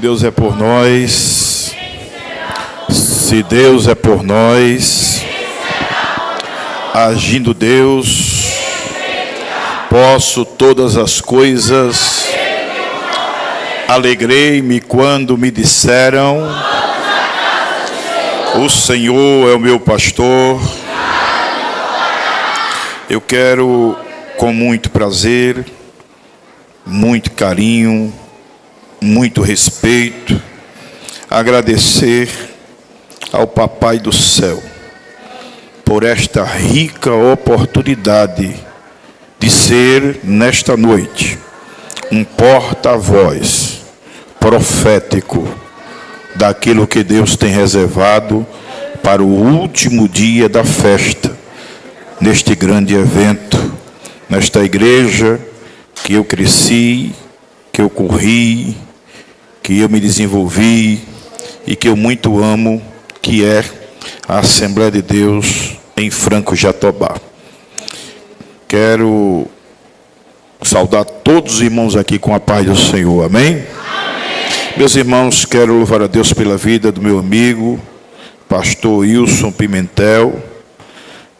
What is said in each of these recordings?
Deus é por nós, se Deus é por nós, agindo Deus, posso todas as coisas. Alegrei-me quando me disseram: o Senhor é o meu pastor. Eu quero, com muito prazer, muito carinho, muito respeito, agradecer ao Papai do Céu por esta rica oportunidade de ser, nesta noite, um porta-voz profético daquilo que Deus tem reservado para o último dia da festa, neste grande evento, nesta igreja que eu cresci, que eu corri, que eu me desenvolvi e que eu muito amo, que é a Assembleia de Deus em Franco Jatobá. Quero saudar todos os irmãos aqui com a paz do Senhor, amém? Amém. Meus irmãos, quero louvar a Deus pela vida do meu amigo, pastor Wilson Pimentel,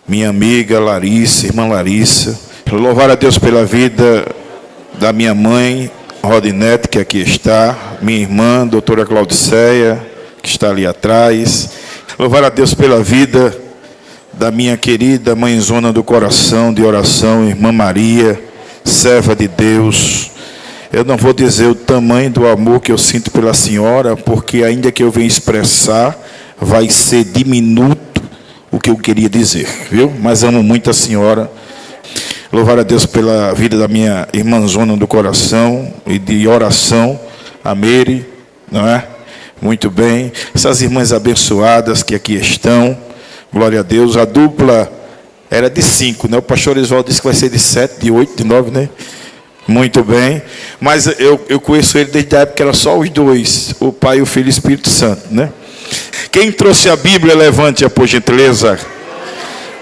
minha amiga Larissa, irmã Larissa. Louvar a Deus pela vida da minha mãe, Rodinete, que aqui está, minha irmã, doutora Claudiceia, que está ali atrás. Louvar a Deus pela vida da minha querida mãezona do coração de oração, irmã Maria, serva de Deus. Eu não vou dizer o tamanho do amor que eu sinto pela senhora, porque ainda que eu venha expressar, vai ser diminuto o que eu queria dizer, viu? Mas amo muito a senhora. Louvar a Deus pela vida da minha irmãzona do coração e de oração, a Mary, não é? Muito bem. Essas irmãs abençoadas que aqui estão, glória a Deus. A dupla era de 5, né? O pastor Oswaldo disse que vai ser de 7, de 8, de 9, né? Muito bem. Mas eu conheço ele desde a época que era só os dois, o Pai, o Filho e o Espírito Santo, né? Quem trouxe a Bíblia, levante-a, por gentileza.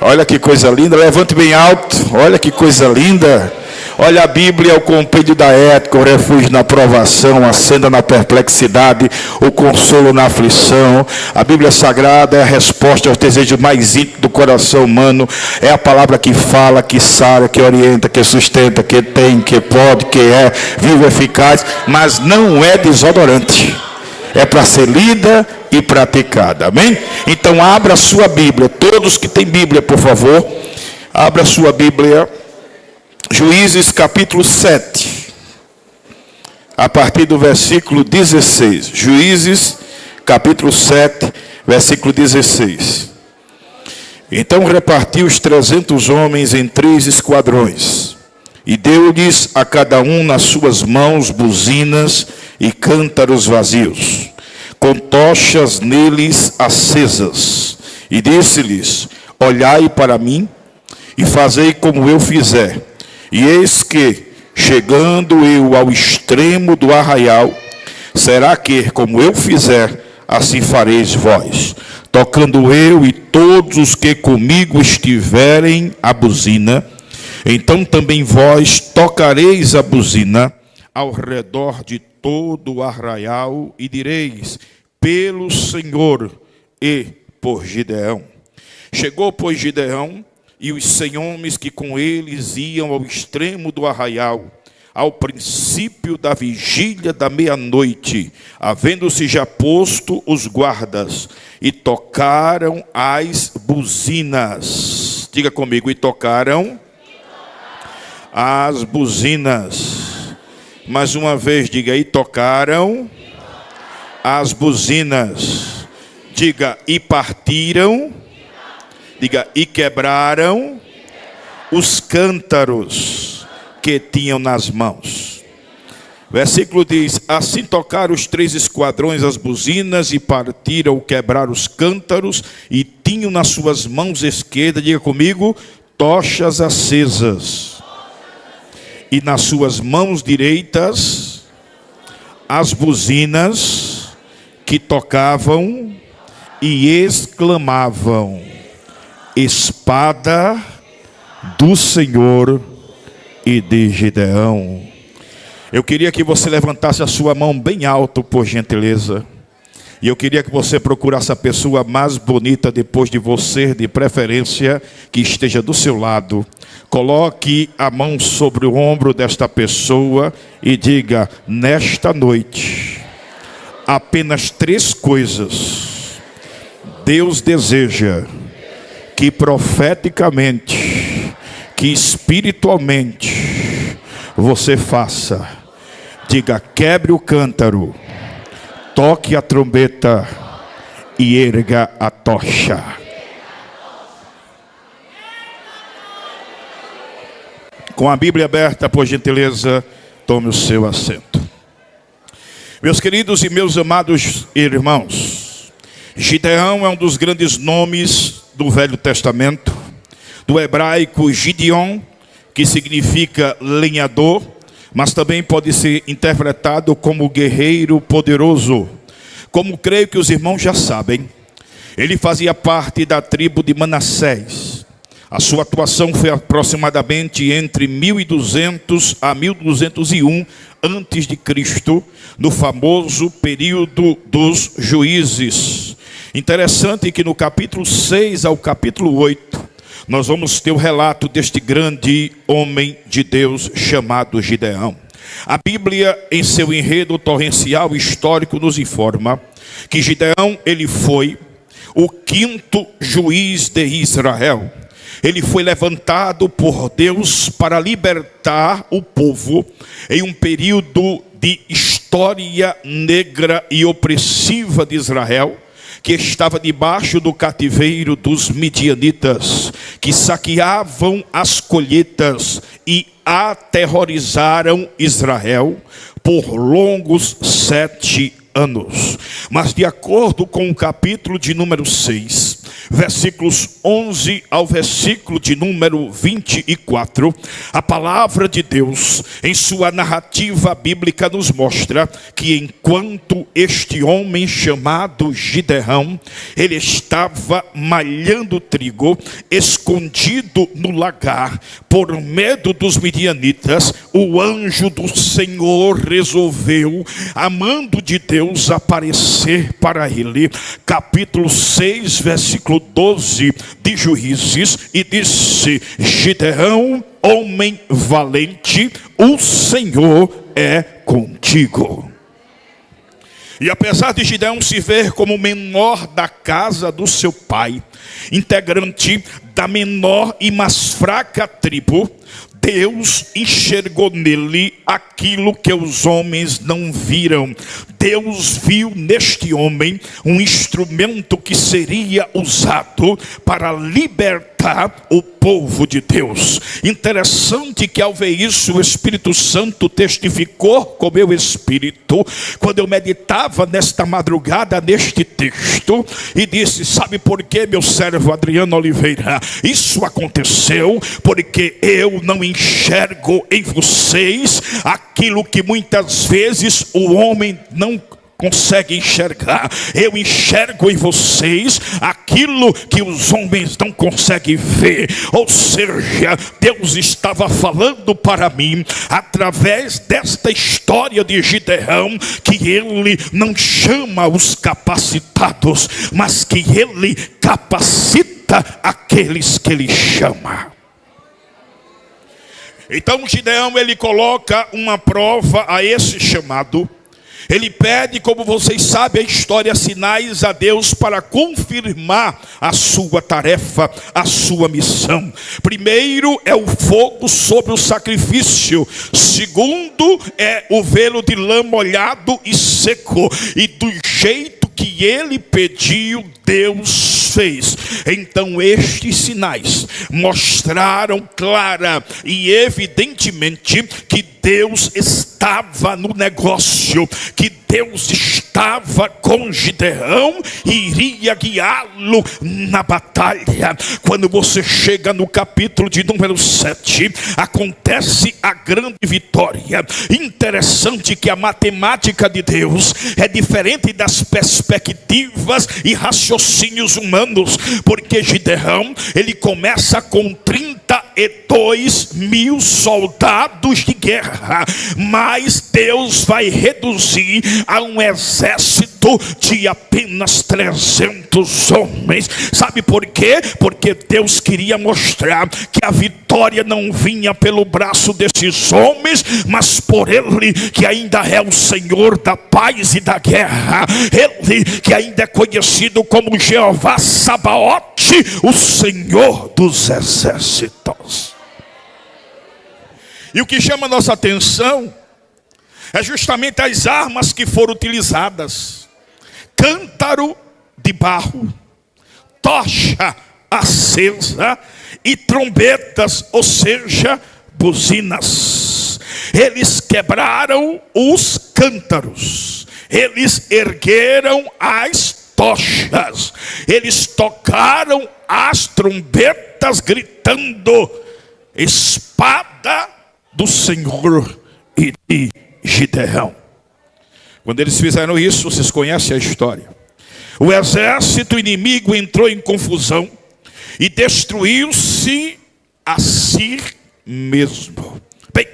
Olha que coisa linda, levante bem alto, olha que coisa linda. Olha, a Bíblia é o compêndio da ética, o refúgio na provação, a senda na perplexidade, o consolo na aflição. A Bíblia Sagrada é a resposta aos desejos mais íntimos do coração humano. É a palavra que fala, que sara, que orienta, que sustenta, que tem, que pode, que é vivo, eficaz, mas não é desodorante. É para ser lida e praticada, amém? Então abra a sua Bíblia, todos que têm Bíblia, por favor, abra a sua Bíblia, Juízes capítulo 7, a partir do versículo 16, Juízes capítulo 7, versículo 16. Então repartiu os 300 homens em 3 esquadrões, e deu-lhes a cada um nas suas mãos buzinas e cântaros vazios, com tochas neles acesas. E disse-lhes: olhai para mim e fazei como eu fizer. E eis que, chegando eu ao extremo do arraial, será que, como eu fizer, assim fareis vós, tocando eu e todos os que comigo estiverem a buzina. Então também vós tocareis a buzina ao redor de todo o arraial e direis: pelo Senhor e por Gideão. Chegou, pois, Gideão e os 100 homens que com eles iam ao extremo do arraial, ao princípio da vigília da meia-noite, havendo-se já posto os guardas, e tocaram as buzinas. Diga comigo: e tocaram as buzinas. Mais uma vez, diga: e tocaram as buzinas. Diga: e partiram. Diga: e quebraram os cântaros que tinham nas mãos. Versículo diz: assim tocaram os 3 esquadrões as buzinas, e partiram, quebraram os cântaros, e tinham nas suas mãos esquerdas, diga comigo, tochas acesas, e nas suas mãos direitas as buzinas, que tocavam e exclamavam: espada do Senhor e de Gideão. Eu queria que você levantasse a sua mão bem alto, por gentileza. E eu queria que você procurasse a pessoa mais bonita depois de você, de preferência, que esteja do seu lado. Coloque a mão sobre o ombro desta pessoa e diga: nesta noite, apenas 3 coisas Deus deseja que profeticamente, que espiritualmente você faça. Diga: quebre o cântaro, toque a trombeta e erga a tocha. Com a Bíblia aberta, por gentileza, tome o seu assento. Meus queridos e meus amados irmãos, Gideão é um dos grandes nomes do Velho Testamento, do hebraico Gideon, que significa lenhador, mas também pode ser interpretado como guerreiro poderoso. Como creio que os irmãos já sabem, ele fazia parte da tribo de Manassés. A sua atuação foi aproximadamente entre 1200 a 1201 antes de Cristo, no famoso período dos juízes. Interessante que no capítulo 6 ao capítulo 8, nós vamos ter o relato deste grande homem de Deus chamado Gideão. A Bíblia, em seu enredo torrencial histórico, nos informa que Gideão, ele foi o 5º juiz de Israel. Ele foi levantado por Deus para libertar o povo em um período de história negra e opressiva de Israel, que estava debaixo do cativeiro dos midianitas, que saqueavam as colheitas e aterrorizaram Israel por longos 7 anos. Mas de acordo com o capítulo de número 6, versículos 11 ao versículo de número 24, a palavra de Deus, em sua narrativa bíblica, nos mostra que enquanto este homem chamado Gideão, ele estava malhando trigo, escondido no lagar, por medo dos midianitas, o anjo do Senhor resolveu, amando de Deus, aparecer para ele. Capítulo 6, versículo 12 de Juízes, e disse: Gideão, homem valente, o Senhor é contigo. E apesar de Gideão se ver como menor da casa do seu pai, integrante da menor e mais fraca tribo, Deus enxergou nele aquilo que os homens não viram. Deus viu neste homem um instrumento que seria usado para libertar o povo de Deus. Interessante que ao ver isso, o Espírito Santo testificou com o meu espírito, quando eu meditava nesta madrugada neste texto, e disse: sabe por que, meu servo Adriano Oliveira? Isso aconteceu porque eu não enxergo em vocês aquilo que muitas vezes o homem não consegue enxergar. Eu enxergo em vocês aquilo que os homens não conseguem ver. Ou seja, Deus estava falando para mim, através desta história de Gideão, que ele não chama os capacitados, mas que ele capacita aqueles que ele chama. Então Gideão, ele coloca uma prova a esse chamado. Ele pede, como vocês sabem a história, sinais a Deus para confirmar a sua tarefa, a sua missão. Primeiro é o fogo sobre o sacrifício. Segundo é o velo de lã molhado e seco. E do jeito que ele pediu, Deus fez. Então estes sinais mostraram clara e evidentemente que Deus estava no negócio, que Deus estava com Gideão e iria guiá-lo na batalha. Quando você chega no capítulo de número 7, acontece a grande vitória. Interessante que a matemática de Deus é diferente das perspectivas e raciocínios humanos, porque Gideão, ele começa com 32 mil soldados de guerra. guerra, mas Deus vai reduzir a um exército de apenas 300 homens. Sabe por quê? Porque Deus queria mostrar que a vitória não vinha pelo braço desses homens, mas por Ele que ainda é o Senhor da paz e da guerra, Ele que ainda é conhecido como Jeová Sabaote, o Senhor dos exércitos. E o que chama a nossa atenção é justamente as armas que foram utilizadas: cântaro de barro, tocha acesa e trombetas, ou seja, buzinas. Eles quebraram os cântaros, eles ergueram as tochas, eles tocaram as trombetas gritando: espada do Senhor e de Gideão. Quando eles fizeram isso, vocês conhecem a história. O exército inimigo entrou em confusão e destruiu-se a si mesmo. Bem,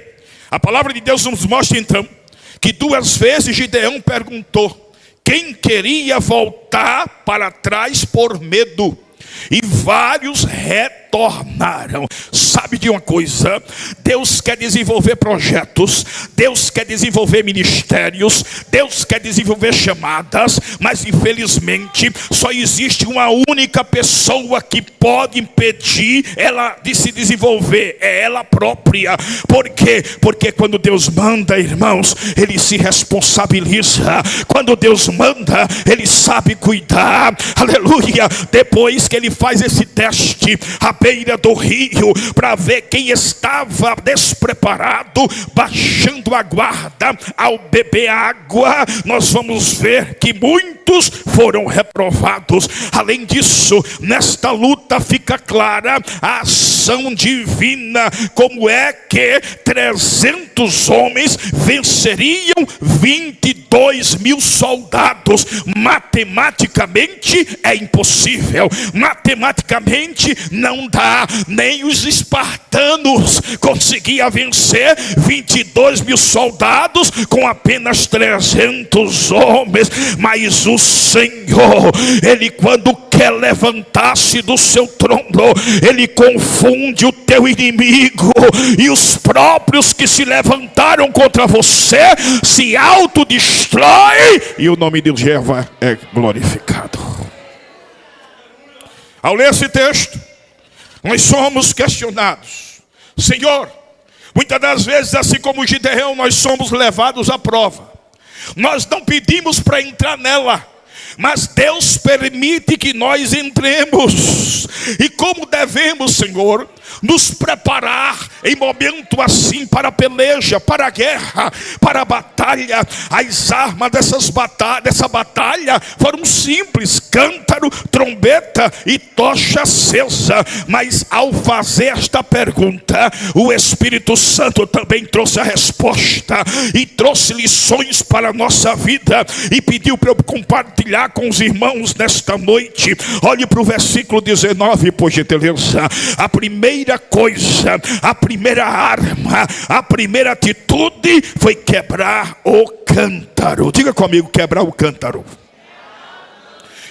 a palavra de Deus nos mostra então que 2 vezes Gideão perguntou quem queria voltar para trás por medo, e vários retornaram. Sabe de uma coisa? Deus quer desenvolver projetos, Deus quer desenvolver ministérios, Deus quer desenvolver chamadas, mas infelizmente só existe uma única pessoa que pode impedir ela de se desenvolver, é ela própria. Por quê? Porque quando Deus manda, irmãos, Ele se responsabiliza. Quando Deus manda, Ele sabe cuidar. Aleluia. Depois que Ele faz esse teste à beira do rio para ver quem estava despreparado, baixando a guarda ao beber água, nós vamos ver que muitos foram reprovados. Além disso, nesta luta fica clara a ação divina. Como é que 300 homens venceriam 22 mil soldados? Matematicamente é impossível. Matematicamente não dá. Nem os espartanos conseguiam vencer 22 mil soldados com apenas 300 homens. Mas o Senhor, Ele quando quer levantar-se do seu trono, Ele confunde o teu inimigo, e os próprios que se levantaram contra você se autodestrói, e o nome de Jeová é glorificado. Ao ler esse texto, nós somos questionados. Senhor, muitas das vezes, assim como Gideão, nós somos levados à prova. Nós não pedimos para entrar nela, mas Deus permite que nós entremos. E como devemos, Senhor, nos preparar em momento assim para a peleja, para a guerra, para a batalha? As armas dessa batalha foram simples: cântaro, trombeta e tocha acesa. Mas ao fazer esta pergunta, o Espírito Santo também trouxe a resposta e trouxe lições para a nossa vida, e pediu para eu compartilhar com os irmãos nesta noite. Olhe para o versículo 19, por gentileza. A primeira coisa, a primeira arma, a primeira atitude foi quebrar o cântaro. Diga comigo: quebrar o cântaro.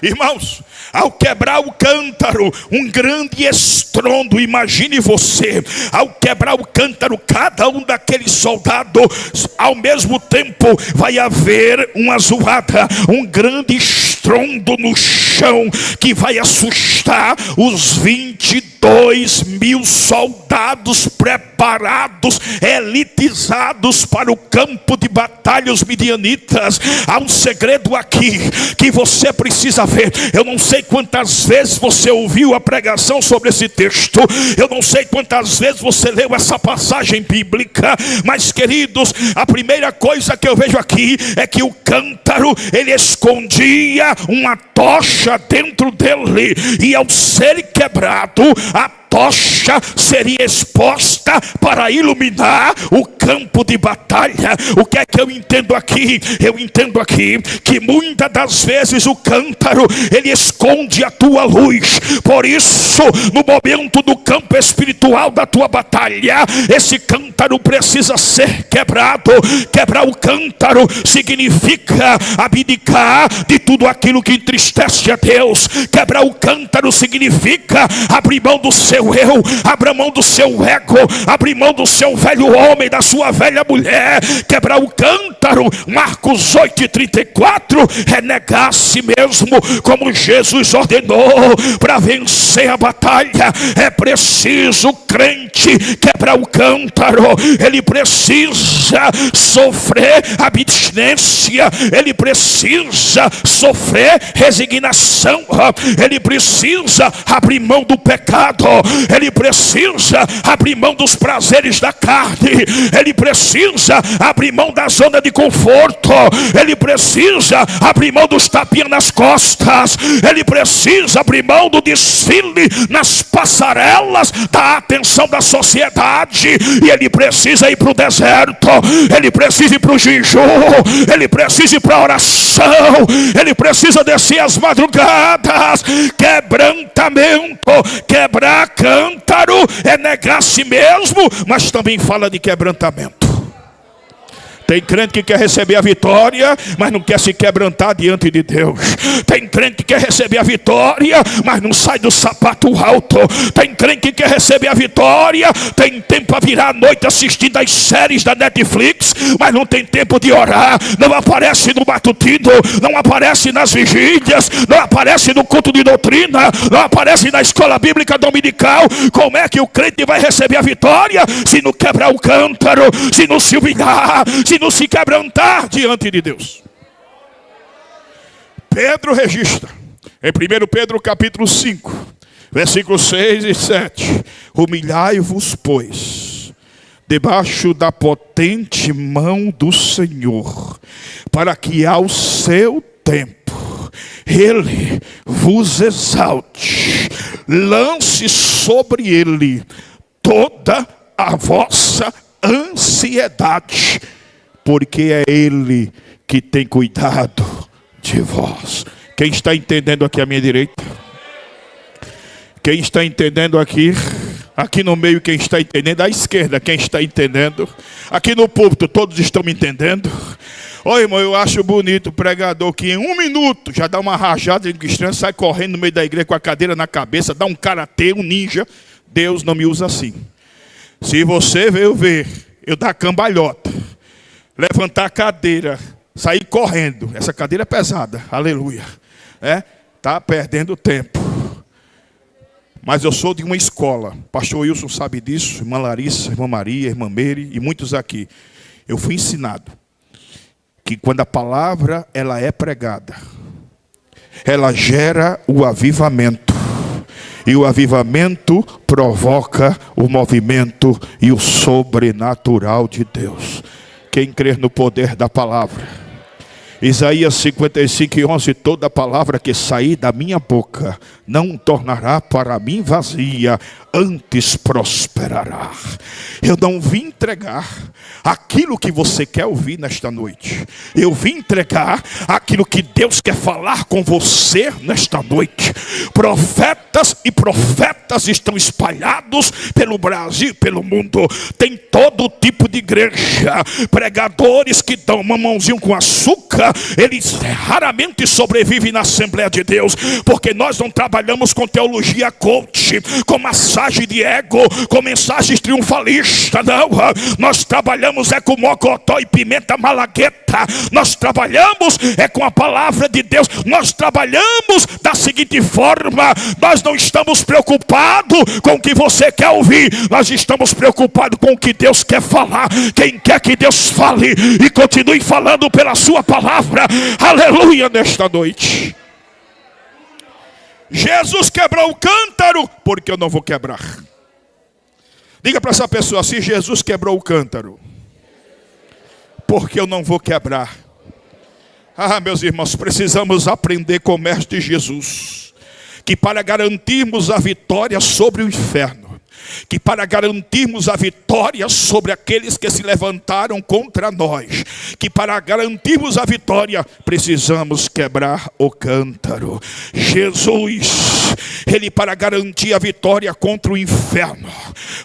Irmãos, ao quebrar o cântaro, um grande estrondo. Imagine você, ao quebrar o cântaro, cada um daqueles soldados, ao mesmo tempo vai haver uma zoada, um grande estrondo no chão, que vai assustar os 22 mil soldados preparados, elitizados para o campo de batalha, os midianitas. Há um segredo aqui que você precisa ver. Eu não sei quantas vezes você ouviu a pregação sobre esse texto, eu não sei quantas vezes você leu essa passagem bíblica, mas queridos, a primeira coisa que eu vejo aqui é que o cântaro, ele escondia uma tocha dentro dele, e ao ser quebrado, a tocha seria exposta para iluminar o campo de batalha. O que é que eu entendo aqui? Eu entendo aqui que muitas das vezes o cântaro, ele esconde a tua luz. Por isso, no momento do campo espiritual da tua batalha, esse cântaro precisa ser quebrado. Quebrar o cântaro significa abdicar de tudo aquilo que entristece a Deus. Quebrar o cântaro significa abrir mão do seu eu, abrir mão do seu ego, abrir mão do seu velho homem, da sua velha mulher. Quebrar o cântaro, Marcos 8:34, é negar a si mesmo, como Jesus ordenou. Para vencer a batalha é preciso o crente quebrar o cântaro. Ele precisa sofrer abstinência, ele precisa sofrer resignação, ele precisa abrir mão do pecado, ele precisa abrir mão dos prazeres da carne, ele precisa abrir mão da zona de conforto, ele precisa abrir mão dos tapinhas nas costas, ele precisa abrir mão do desfile nas passarelas da atenção da sociedade, e ele precisa ir para o deserto, ele precisa ir para o jejum, ele precisa ir para a oração, ele precisa descer as madrugadas. Quebrantamento, quebrar cântaro é negar a si mesmo, mas também fala de quebrantamento. Tem crente que quer receber a vitória, mas não quer se quebrantar diante de Deus. Tem crente que quer receber a vitória, mas não sai do sapato alto. Tem crente que quer receber a vitória, tem tempo para virar a noite assistindo as séries da Netflix, mas não tem tempo de orar. Não aparece no matutino, não aparece nas vigílias, não aparece no culto de doutrina, não aparece na escola bíblica dominical. Como é que o crente vai receber a vitória se não quebrar o cântaro, se não se humilhar, se não se quebrantar diante de Deus? Pedro registra em 1 Pedro capítulo 5, versículos 6 e 7: humilhai-vos, pois, debaixo da potente mão do Senhor, para que ao seu tempo Ele vos exalte, lance sobre Ele toda a vossa ansiedade, porque é Ele que tem cuidado de vós. Quem está entendendo aqui à minha direita? Quem está entendendo aqui? Aqui no meio, quem está entendendo? À esquerda, quem está entendendo? Aqui no púlpito, todos estão me entendendo? Oi, irmão, eu acho bonito o pregador que em 1 minuto já dá uma rajada de estranho, sai correndo no meio da igreja com a cadeira na cabeça, dá um karatê, um ninja. Deus não me usa assim. Se você veio ver eu dar cambalhota, levantar a cadeira, sair correndo, essa cadeira é pesada, aleluia, está perdendo tempo. Mas eu sou de uma escola, pastor Wilson sabe disso, irmã Larissa, irmã Maria, irmã Meire e muitos aqui. Eu fui ensinado que quando a palavra ela é pregada, ela gera o avivamento. E o avivamento provoca o movimento e o sobrenatural de Deus. Quem crer no poder da palavra? Isaías 55:11: toda palavra que sair da minha boca não tornará para mim vazia, antes prosperará. Eu não vim entregar aquilo que você quer ouvir nesta noite. Eu vim entregar aquilo que Deus quer falar com você nesta noite. Profetas e profetas estão espalhados pelo Brasil e pelo mundo. Tem todo tipo de igreja. Pregadores que dão uma mãozinha com açúcar, eles raramente sobrevivem na Assembleia de Deus, porque nós não trabalhamos com teologia coach, com massagem de ego, com mensagens triunfalistas, não. Nós trabalhamos com mocotó e pimenta malagueta. Nós trabalhamos com a palavra de Deus. Nós trabalhamos da seguinte forma: nós não estamos preocupados com o que você quer ouvir, nós estamos preocupados com o que Deus quer falar. Quem quer que Deus fale e continue falando pela sua palavra, aleluia, nesta noite. Jesus quebrou o cântaro, porque eu não vou quebrar. Diga para essa pessoa assim: Jesus quebrou o cântaro, porque eu não vou quebrar. Ah, meus irmãos, precisamos aprender com o Mestre Jesus, que para garantirmos a vitória sobre o inferno, que para garantirmos a vitória sobre aqueles que se levantaram contra nós, que para garantirmos a vitória, precisamos quebrar o cântaro. Jesus, ele para garantir a vitória contra o inferno,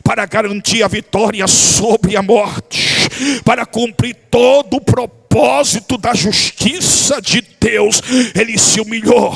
para garantir a vitória sobre a morte, para cumprir todo o propósito da justiça de Deus, ele se humilhou,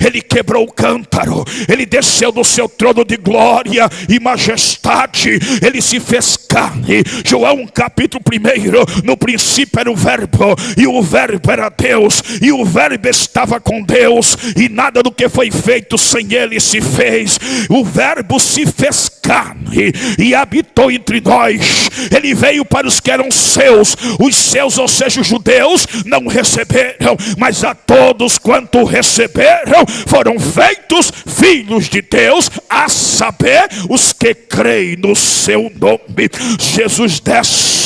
ele quebrou o cântaro, ele desceu do seu trono de glória e majestade, ele se fez carne. João capítulo 1, no princípio era o verbo, e o verbo era Deus, e o verbo estava com Deus, e nada do que foi feito sem ele se fez. O verbo se fez carne e habitou entre nós. Ele veio para os que eram seus, os seus, ou seja, os judeus, não receberam, mas a todos quanto receberam, foram feitos filhos de Deus, a saber, os que creem no seu nome. Jesus desce.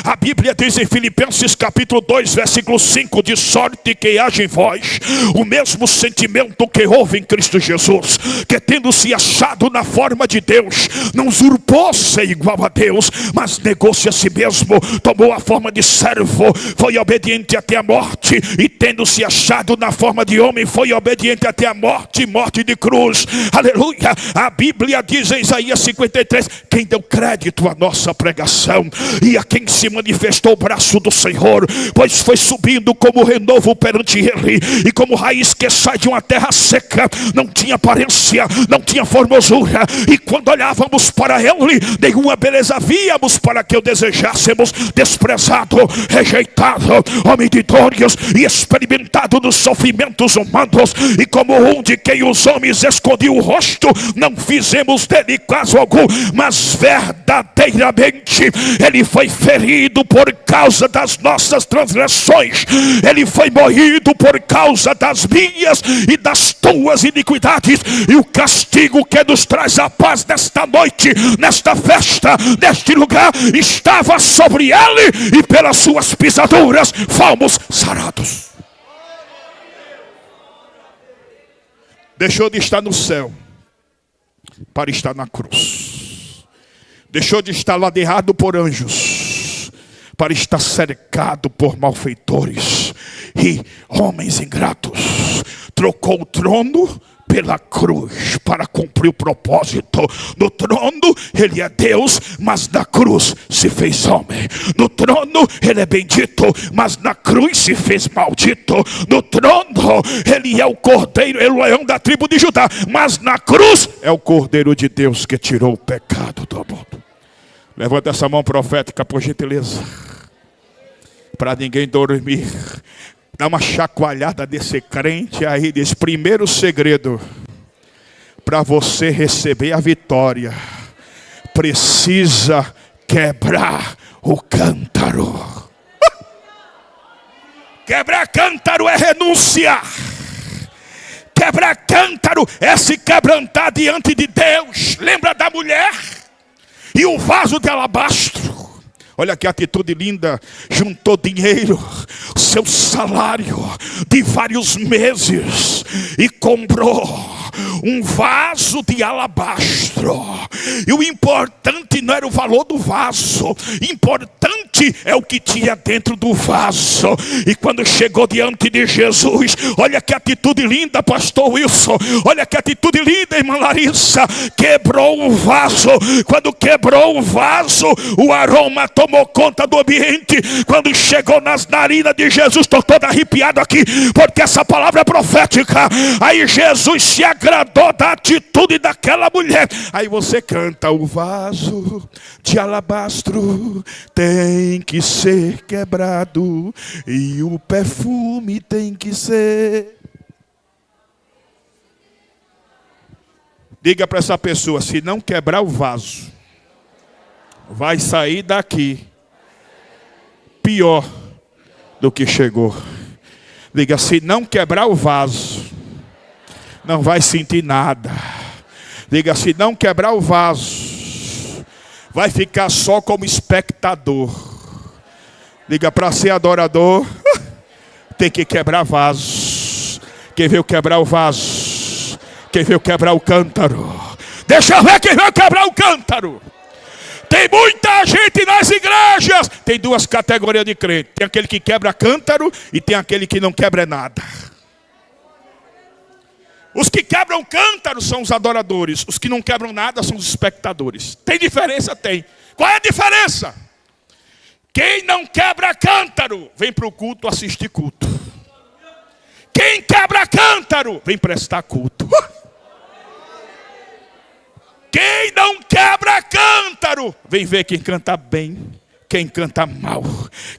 A Bíblia diz em Filipenses capítulo 2, versículo 5, de sorte que haja em vós o mesmo sentimento que houve em Cristo Jesus, que tendo se achado na forma de Deus, não usurpou ser igual a Deus, mas negou-se a si mesmo, tomou a forma de servo, foi obediente até a morte, e tendo se achado na forma de homem, foi obediente até a morte, morte de cruz. Aleluia. A Bíblia diz em Isaías 53, quem deu crédito à nossa pregação e a quem se manifestou o braço do Senhor, pois foi subindo como renovo perante ele, e como raiz que sai de uma terra seca, não tinha aparência, não tinha formosura, e quando olhávamos para ele, nenhuma beleza víamos para que o desejássemos, desprezado, rejeitado, homem de dores e experimentado nos sofrimentos humanos, e como um de quem os homens escondiam o rosto, não fizemos dele caso algum, mas verdadeiramente ele foi ferido por causa das nossas transgressões, ele foi moído por causa das minhas e das tuas iniquidades, e o castigo que nos traz a paz nesta noite, nesta festa, neste lugar, estava sobre ele, e pelas suas pisaduras fomos sarados. Deixou de estar no céu para estar na cruz. Deixou de estar ladeado por anjos para estar cercado por malfeitores e homens ingratos. Trocou o trono pela cruz para cumprir o propósito. No trono ele é Deus, mas na cruz se fez homem. No trono ele é bendito, mas na cruz se fez maldito. No trono ele é o cordeiro, é o leão da tribo de Judá, mas na cruz é o cordeiro de Deus que tirou o pecado do mundo. Levanta essa mão profética, por gentileza, para ninguém dormir. Dá uma chacoalhada desse crente aí. Diz: primeiro segredo para você receber a vitória, precisa quebrar o cântaro. Quebrar cântaro é renunciar. Quebrar cântaro é se quebrantar diante de Deus. Lembra da mulher e o vaso de alabastro? Olha que atitude linda. Juntou dinheiro, seu salário de vários meses, e comprou um vaso de alabastro. E o importante não era o valor do vaso, importante é o que tinha dentro do vaso. E quando chegou diante de Jesus, olha que atitude linda, pastor Wilson, olha que atitude linda, irmã Larissa. Quebrou o vaso. Quando quebrou o vaso, o aroma tomou conta do ambiente. Quando chegou nas narinas de Jesus, estou todo arrepiado aqui, porque essa palavra é profética. Aí Jesus se agradou da atitude daquela mulher. Aí você canta: o vaso de alabastro tem que ser quebrado, e o perfume tem que ser... Diga para essa pessoa: se não quebrar o vaso, vai sair daqui pior do que chegou. Diga: se não quebrar o vaso, não vai sentir nada. Diga: se não quebrar o vaso, vai ficar só como espectador. Diga: para ser adorador, tem que quebrar vasos. Quem veio quebrar o vaso? Quem veio quebrar o cântaro? Deixa eu ver quem vai quebrar o cântaro. Tem muita gente nas igrejas. Tem duas categorias de crente. Tem aquele que quebra cântaro e tem aquele que não quebra nada. Os que quebram cântaro são os adoradores. Os que não quebram nada são os espectadores. Tem diferença? Tem. Qual é a diferença? Quem não quebra cântaro vem para o culto assistir culto. Quem quebra cântaro vem prestar culto. Quem não quebra cântaro vem ver quem canta bem, quem canta mal,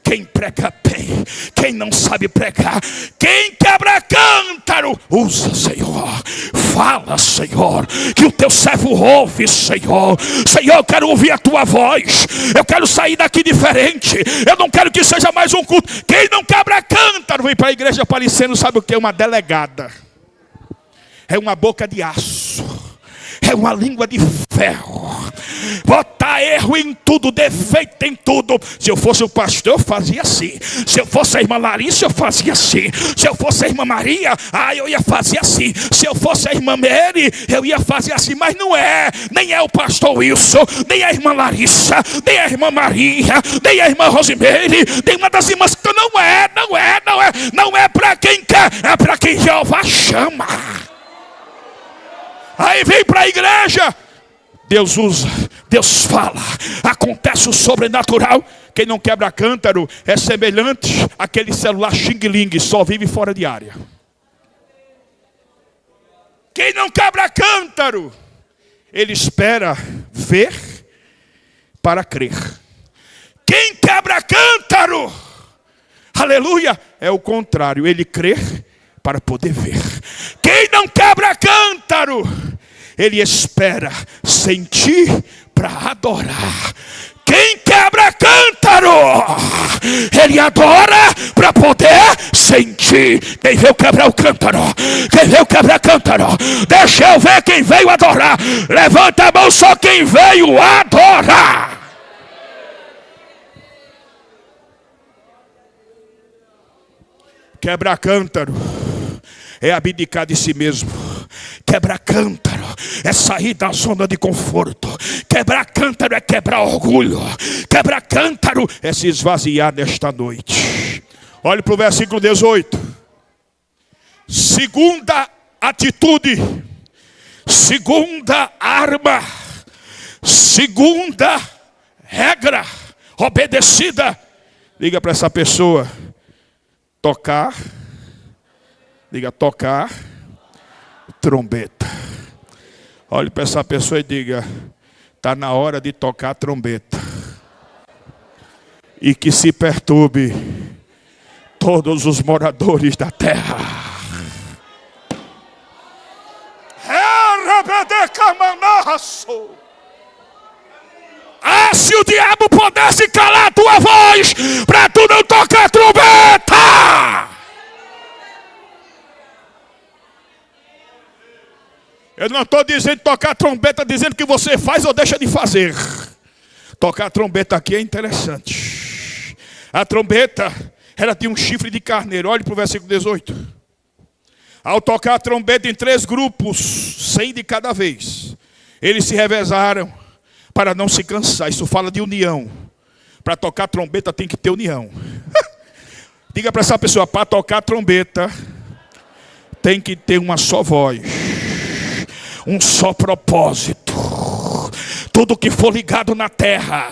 quem prega bem, quem não sabe pregar. Quem quebra cântaro, usa, Senhor. Fala, Senhor, que o teu servo ouve, Senhor. Senhor, eu quero ouvir a tua voz. Eu quero sair daqui diferente. Eu não quero que seja mais um culto. Quem não quebra cântaro vem para a igreja parecendo, sabe o que? Uma delegada. É uma boca de aço. É uma língua de ferro. Botar erro em tudo, defeito em tudo. Se eu fosse o pastor, eu fazia assim. Se eu fosse a irmã Larissa, eu fazia assim. Se eu fosse a irmã Maria, eu ia fazer assim. Se eu fosse a irmã Mary, eu ia fazer assim. Mas não é. Nem é o pastor Wilson, nem a irmã Larissa, nem a irmã Maria, nem a irmã Rosemary, nem uma das irmãs que não é para quem quer, é para quem Jeová chama. Aí vem para a igreja, Deus usa, Deus fala, acontece o sobrenatural. Quem não quebra cântaro é semelhante àquele celular xing-ling, só vive fora de área. Quem não quebra cântaro, ele espera ver para crer. Quem quebra cântaro, aleluia, é o contrário, ele crê para poder ver. Quem não quebra cântaro, ele espera sentir para adorar. Quem quebra cântaro, ele adora para poder sentir. Quem veio quebrar o cântaro? Quem veio quebrar cântaro? Deixa eu ver quem veio adorar. Levanta a mão só quem veio adorar. Quebrar cântaro é abdicar de si mesmo. Quebrar cântaro é sair da zona de conforto. Quebrar cântaro é quebrar orgulho. Quebrar cântaro é se esvaziar nesta noite. Olhe para o versículo 18. Segunda atitude, segunda arma, segunda regra obedecida. Liga para essa pessoa. Tocar. Diga, tocar trombeta. Olhe para essa pessoa e diga: está na hora de tocar a trombeta. E que se perturbe todos os moradores da terra. Se o diabo pudesse calar a tua voz, para tu não tocar a trombeta. Eu não estou dizendo tocar a trombeta, dizendo que você faz ou deixa de fazer. Tocar a trombeta aqui é interessante. A trombeta, ela tinha um chifre de carneiro. Olhe para o versículo 18. Ao tocar a trombeta em 3 grupos, 100 de cada vez, eles se revezaram para não se cansar. Isso fala de união. Para tocar a trombeta tem que ter união. Diga para essa pessoa: para tocar a trombeta tem que ter uma só voz, um só propósito. Tudo que for ligado na terra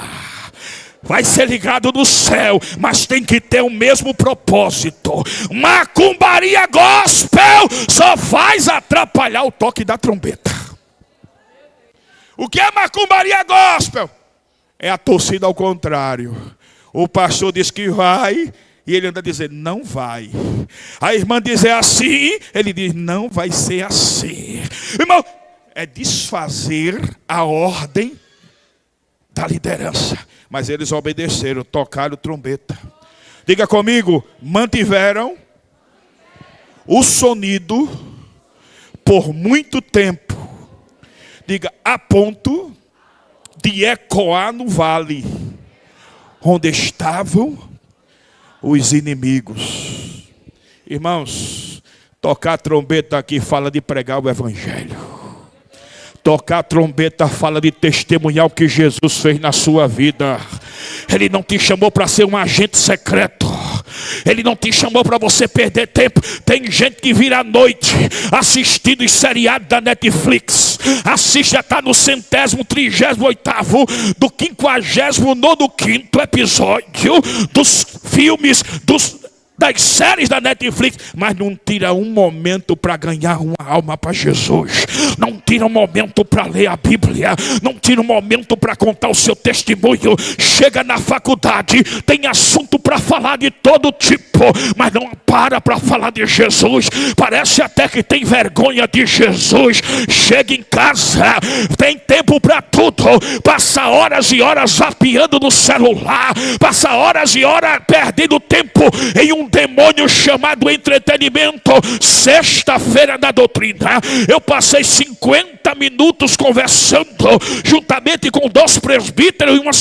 vai ser ligado no céu, mas tem que ter o mesmo propósito. Macumbaria gospel só faz atrapalhar o toque da trombeta. O que é macumbaria gospel? É a torcida ao contrário. O pastor diz que vai e ele anda dizendo não vai. A irmã diz é assim, ele diz não vai ser assim. Irmão, é desfazer a ordem da liderança. Mas eles obedeceram, tocaram trombeta. Diga comigo: mantiveram o sonido por muito tempo. Diga, a ponto de ecoar no vale onde estavam os inimigos. Irmãos, tocar trombeta aqui fala de pregar o evangelho. Tocar a trombeta fala de testemunhar o que Jesus fez na sua vida. Ele não te chamou para ser um agente secreto. Ele não te chamou para você perder tempo. Tem gente que vira à noite assistindo os seriados da Netflix. Assiste, já está no 138º do 59º episódio dos filmes, das séries da Netflix, mas não tira um momento para ganhar uma alma para Jesus. Não tira um momento para ler a Bíblia. Não tira um momento para contar o seu testemunho. Chega na faculdade, tem assunto para falar de todo tipo, mas não para falar de Jesus. Parece até que tem vergonha de Jesus. Chega em casa, tem tempo para tudo. Passa horas e horas zapeando no celular. Passa horas e horas perdendo tempo em um demônio chamado entretenimento. Sexta-feira da doutrina, eu passei 50 minutos conversando juntamente com 2 presbíteros e uma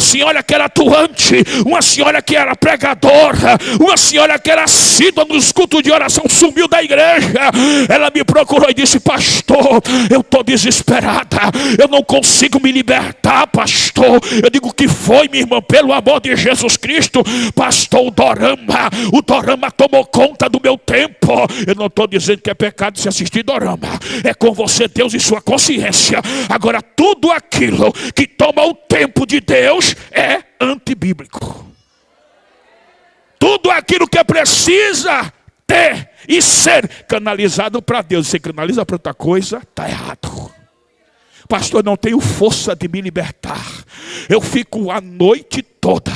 senhora que era atuante, uma senhora que era pregadora, uma senhora que era assídua nos cultos de oração, sumiu da igreja. Ela me procurou e disse: pastor, eu estou desesperada, eu não consigo me libertar, pastor. Eu digo: o que foi, minha irmã? Pelo amor de Jesus Cristo, pastor, o dorama tomou conta do meu tempo. Eu não estou dizendo que é pecado se assistir dorama, é com você, Deus e sua consciência. Agora, tudo aquilo que toma o tempo de Deus é antibíblico. Tudo aquilo que precisa ter e ser canalizado para Deus, você canaliza para outra coisa, está errado. Pastor, não tenho força de me libertar. Eu fico a noite toda,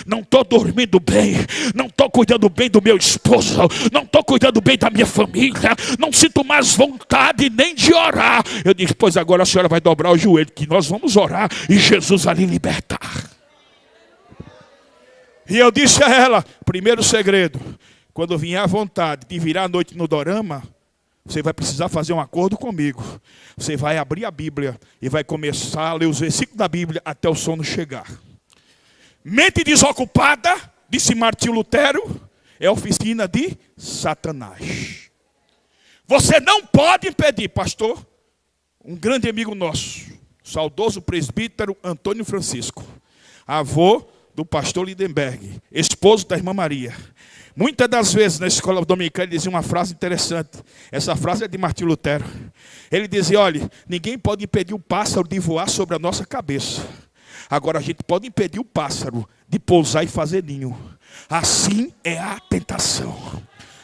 não estou dormindo bem, não estou cuidando bem do meu esposo, não estou cuidando bem da minha família, não sinto mais vontade nem de orar. Eu disse: pois agora a senhora vai dobrar o joelho, que nós vamos orar e Jesus vai lhe libertar. E eu disse a ela: primeiro segredo, quando vier a vontade de virar a noite no dorama, você vai precisar fazer um acordo comigo. Você vai abrir a Bíblia e vai começar a ler os versículos da Bíblia até o sono chegar. Mente desocupada, disse Martinho Lutero, é oficina de Satanás. Você não pode impedir, pastor. Um grande amigo nosso, saudoso presbítero Antônio Francisco, avô do pastor Lindenberg, esposo da irmã Maria. Muitas das vezes na escola dominical ele dizia uma frase interessante. Essa frase é de Martinho Lutero. Ele dizia: olha, ninguém pode impedir o pássaro de voar sobre a nossa cabeça. Agora a gente pode impedir o pássaro de pousar e fazer ninho. Assim é a tentação.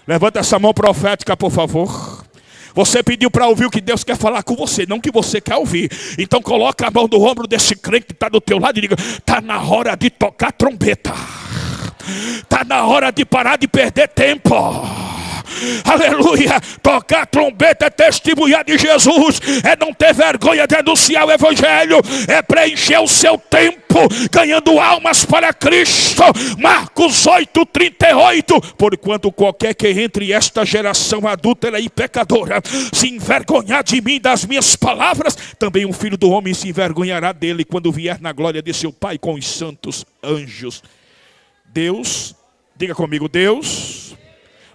Levanta essa mão profética, por favor. Você pediu para ouvir o que Deus quer falar com você, não o que você quer ouvir. Então coloca a mão no ombro desse crente que está do teu lado e diga: está na hora de tocar trombeta. Está na hora de parar de perder tempo. Aleluia. Tocar trombeta é testemunhar de Jesus, é não ter vergonha de anunciar o evangelho, é preencher o seu tempo ganhando almas para Cristo. Marcos 8:38. Porquanto qualquer que entre esta geração adúltera e pecadora se envergonhar de mim, das minhas palavras, também o Filho do Homem se envergonhará dele quando vier na glória de seu Pai com os santos anjos. Deus, diga comigo, Deus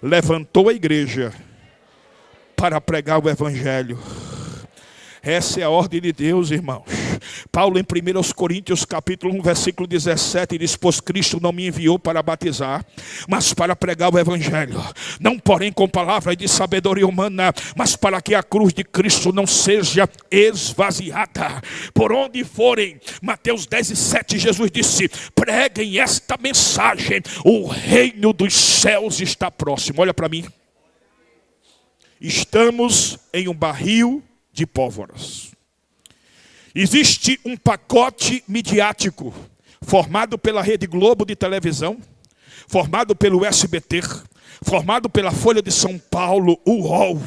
levantou a igreja para pregar o evangelho. Essa é a ordem de Deus, irmãos. Paulo em 1 Coríntios capítulo 1, versículo 17, diz: pois Cristo não me enviou para batizar, mas para pregar o evangelho, não porém com palavras de sabedoria humana, mas para que a cruz de Cristo não seja esvaziada. Por onde forem, Mateus 10:7, Jesus disse: preguem esta mensagem, o reino dos céus está próximo. Olha para mim. Estamos em um barril de pólvoras. Existe um pacote midiático formado pela Rede Globo de televisão, formado pelo SBT, formado pela Folha de São Paulo, o UOL.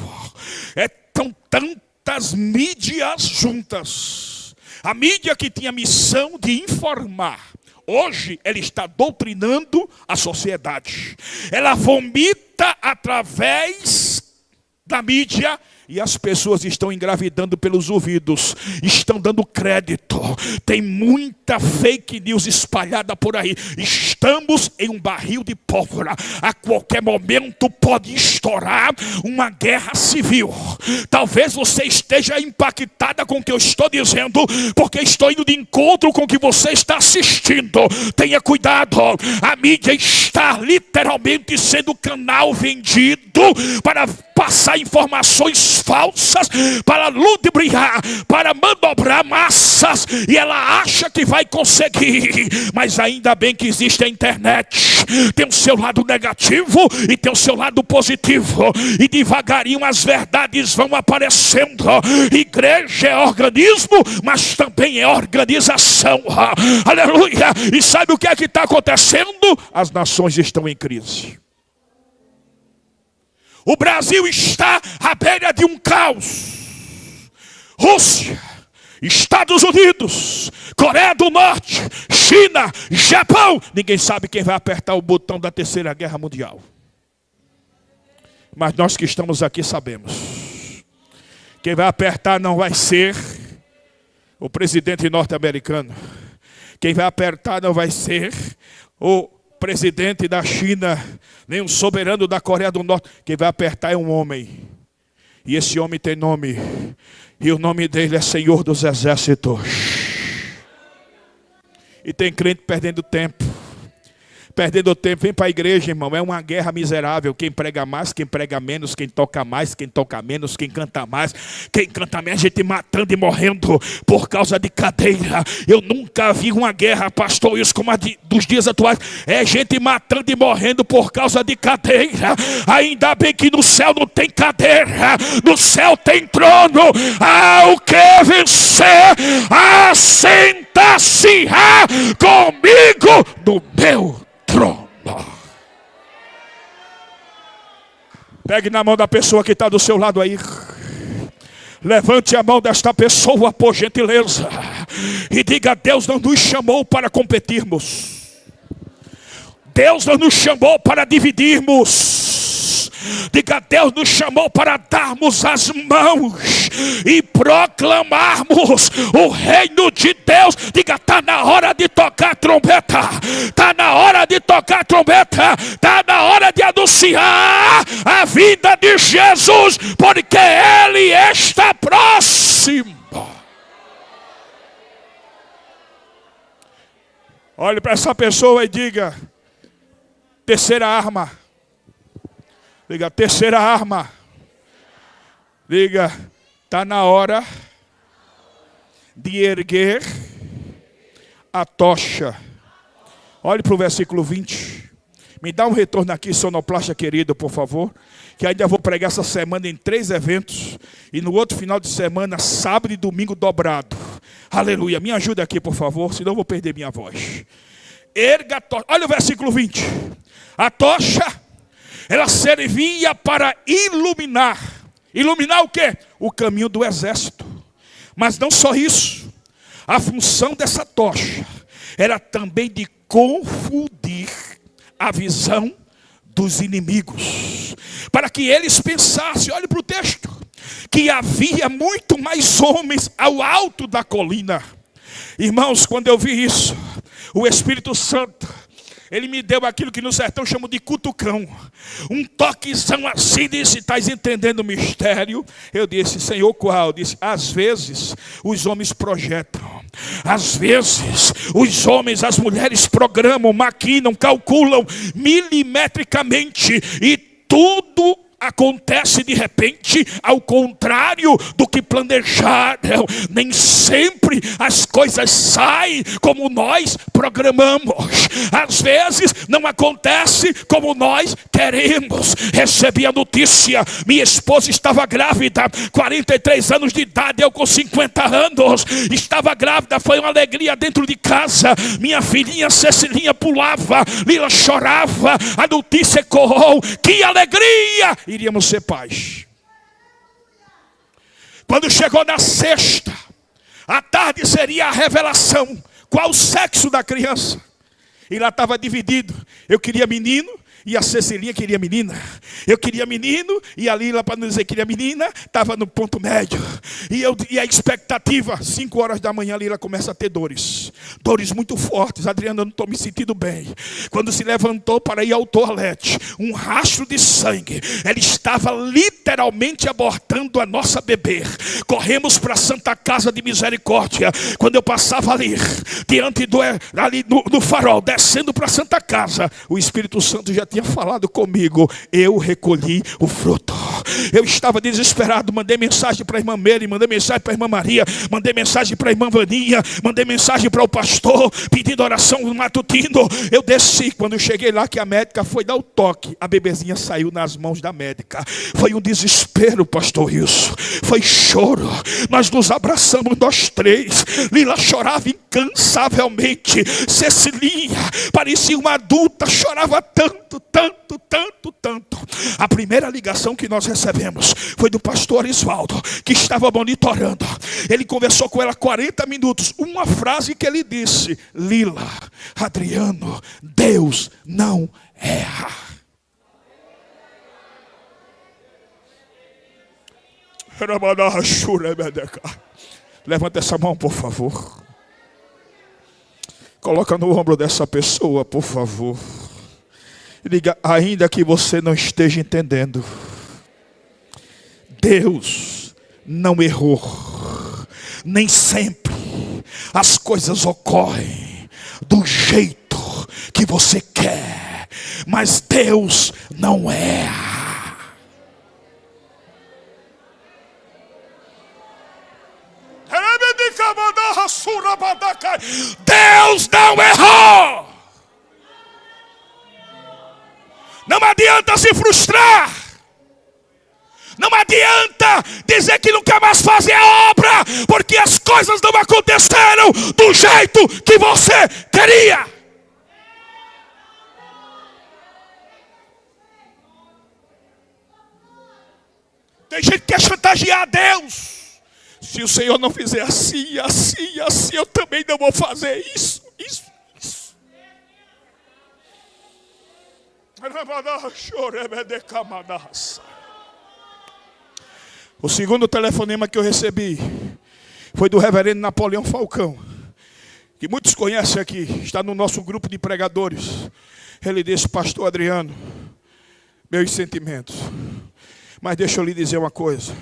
São tantas mídias juntas. A mídia que tinha a missão de informar, hoje ela está doutrinando a sociedade. Ela vomita através da mídia E as pessoas estão engravidando pelos ouvidos, estão dando crédito. Tem muita fake news espalhada por aí. Estamos em um barril de pólvora. A qualquer momento pode estourar uma guerra civil. Talvez você esteja impactada com o que eu estou dizendo, porque estou indo de encontro com o que você está assistindo. Tenha cuidado. A mídia está literalmente sendo canal vendido para passar informações falsas, para ludibriar, para manobrar massas, e ela acha que vai conseguir. Mas ainda bem que existe a internet. Tem o seu lado negativo e tem o seu lado positivo, e devagarinho as verdades vão aparecendo. Igreja é organismo, mas também é organização. Aleluia! E sabe o que é que está acontecendo? As nações estão em crise. O Brasil está à beira de um caos. Rússia, Estados Unidos, Coreia do Norte, China, Japão. Ninguém sabe quem vai apertar o botão da Terceira Guerra Mundial. Mas nós que estamos aqui sabemos. Quem vai apertar não vai ser o presidente norte-americano. Quem vai apertar não vai ser o presidente da China, nem um soberano da Coreia do Norte. Quem vai apertar é um homem. E esse homem tem nome. E o nome dele é Senhor dos Exércitos. E tem crente perdendo tempo. Perdendo tempo, vem para a igreja, irmão. É uma guerra miserável. Quem prega mais, quem prega menos, quem toca mais, quem toca menos, quem canta mais, quem canta menos, gente matando e morrendo por causa de cadeira. Eu nunca vi uma guerra, pastor, isso como a dos dias atuais. É gente matando e morrendo por causa de cadeira. Ainda bem que no céu não tem cadeira, no céu tem trono. Ao que vencer, assenta-se comigo no meu trono. Pegue na mão da pessoa que está do seu lado aí. Levante a mão desta pessoa, por gentileza, e diga: Deus não nos chamou para competirmos. Deus não nos chamou para dividirmos. Diga: Deus nos chamou para darmos as mãos e proclamarmos o reino de Deus. Diga: está na hora de tocar a trombeta. Está na hora de tocar a trombeta. Está na hora de anunciar a vida de Jesus, porque Ele está próximo. Olhe para essa pessoa e diga: terceira arma. Diga: terceira arma. Diga: está na hora de erguer a tocha. Olhe para o versículo 20. Me dá um retorno aqui, sonoplasta querido, por favor. Que ainda vou pregar essa semana em 3 eventos. E no outro final de semana, sábado e domingo dobrado. Aleluia. Me ajuda aqui, por favor, senão eu vou perder minha voz. Erga a tocha. Olha o versículo 20. A tocha, ela servia para iluminar. Iluminar o quê? O caminho do exército. Mas não só isso. A função dessa tocha era também de confundir a visão dos inimigos. Para que eles pensassem, olhe para o texto, que havia muito mais homens ao alto da colina. Irmãos, quando eu vi isso, o Espírito Santo, Ele me deu aquilo que no sertão chamam de cutucão. Um toquezão assim, disse: estás entendendo o mistério? Eu disse: Senhor, qual? Disse: às vezes os homens projetam. Às vezes os homens, as mulheres programam, maquinam, calculam milimetricamente. E tudo acontece de repente ao contrário do que planejaram. Nem sempre as coisas saem como nós programamos. Às vezes não acontece como nós queremos. Recebi a notícia: minha esposa estava grávida, 43 anos de idade, eu com 50 anos. Estava grávida, foi uma alegria dentro de casa. Minha filhinha Cecilinha pulava, Lila chorava. A notícia ecoou: que alegria! Iríamos ser pais. Quando chegou na sexta, à tarde seria a revelação. Qual o sexo da criança? E lá estava dividido. Eu queria menino, E a Cecilinha queria menina. Eu queria menino. E a Lila, para não dizer que queria menina, estava no ponto médio. E a expectativa, 5 horas da manhã, a Lila começa a ter dores. Dores muito fortes. Adriana, eu não estou me sentindo bem. Quando se levantou para ir ao toalete, um rastro de sangue. Ela estava literalmente abortando a nossa bebê. Corremos para a Santa Casa de Misericórdia. Quando eu passava ali, diante ali no farol, descendo para a Santa Casa, o Espírito Santo já tinha falado comigo. Eu recolhi o fruto. Eu estava desesperado. Mandei mensagem para a irmã Meire, mandei mensagem para a irmã Maria, mandei mensagem para a irmã Vaninha, mandei mensagem para o pastor, pedindo oração no matutino. Eu desci. Quando eu cheguei lá, que a médica foi dar o toque, a bebezinha saiu nas mãos da médica. Foi um desespero, pastor Wilson. Foi choro. Nós nos abraçamos, nós três. Lila chorava incansavelmente. Cecilinha parecia uma adulta, chorava tanto. A primeira ligação que nós recebemos foi do pastor Arisvaldo, que estava monitorando. Ele conversou com ela 40 minutos. Uma frase que ele disse: Lila, Adriano, Deus não erra. Levanta essa mão, por favor. Coloca no ombro dessa pessoa, por favor. Diga: ainda que você não esteja entendendo, Deus não errou. Nem sempre as coisas ocorrem do jeito que você quer, mas Deus não erra. Deus não errou. Não adianta se frustrar. Não adianta dizer que não quer mais fazer a obra, porque as coisas não aconteceram do jeito que você queria. Tem gente que quer chantagear a Deus. Se o Senhor não fizer assim, eu também não vou fazer isso. O segundo telefonema que eu recebi foi do reverendo Napoleão Falcão, que muitos conhecem aqui, está no nosso grupo de pregadores. Ele disse: pastor Adriano, meus sentimentos, mas deixa eu lhe dizer uma coisa.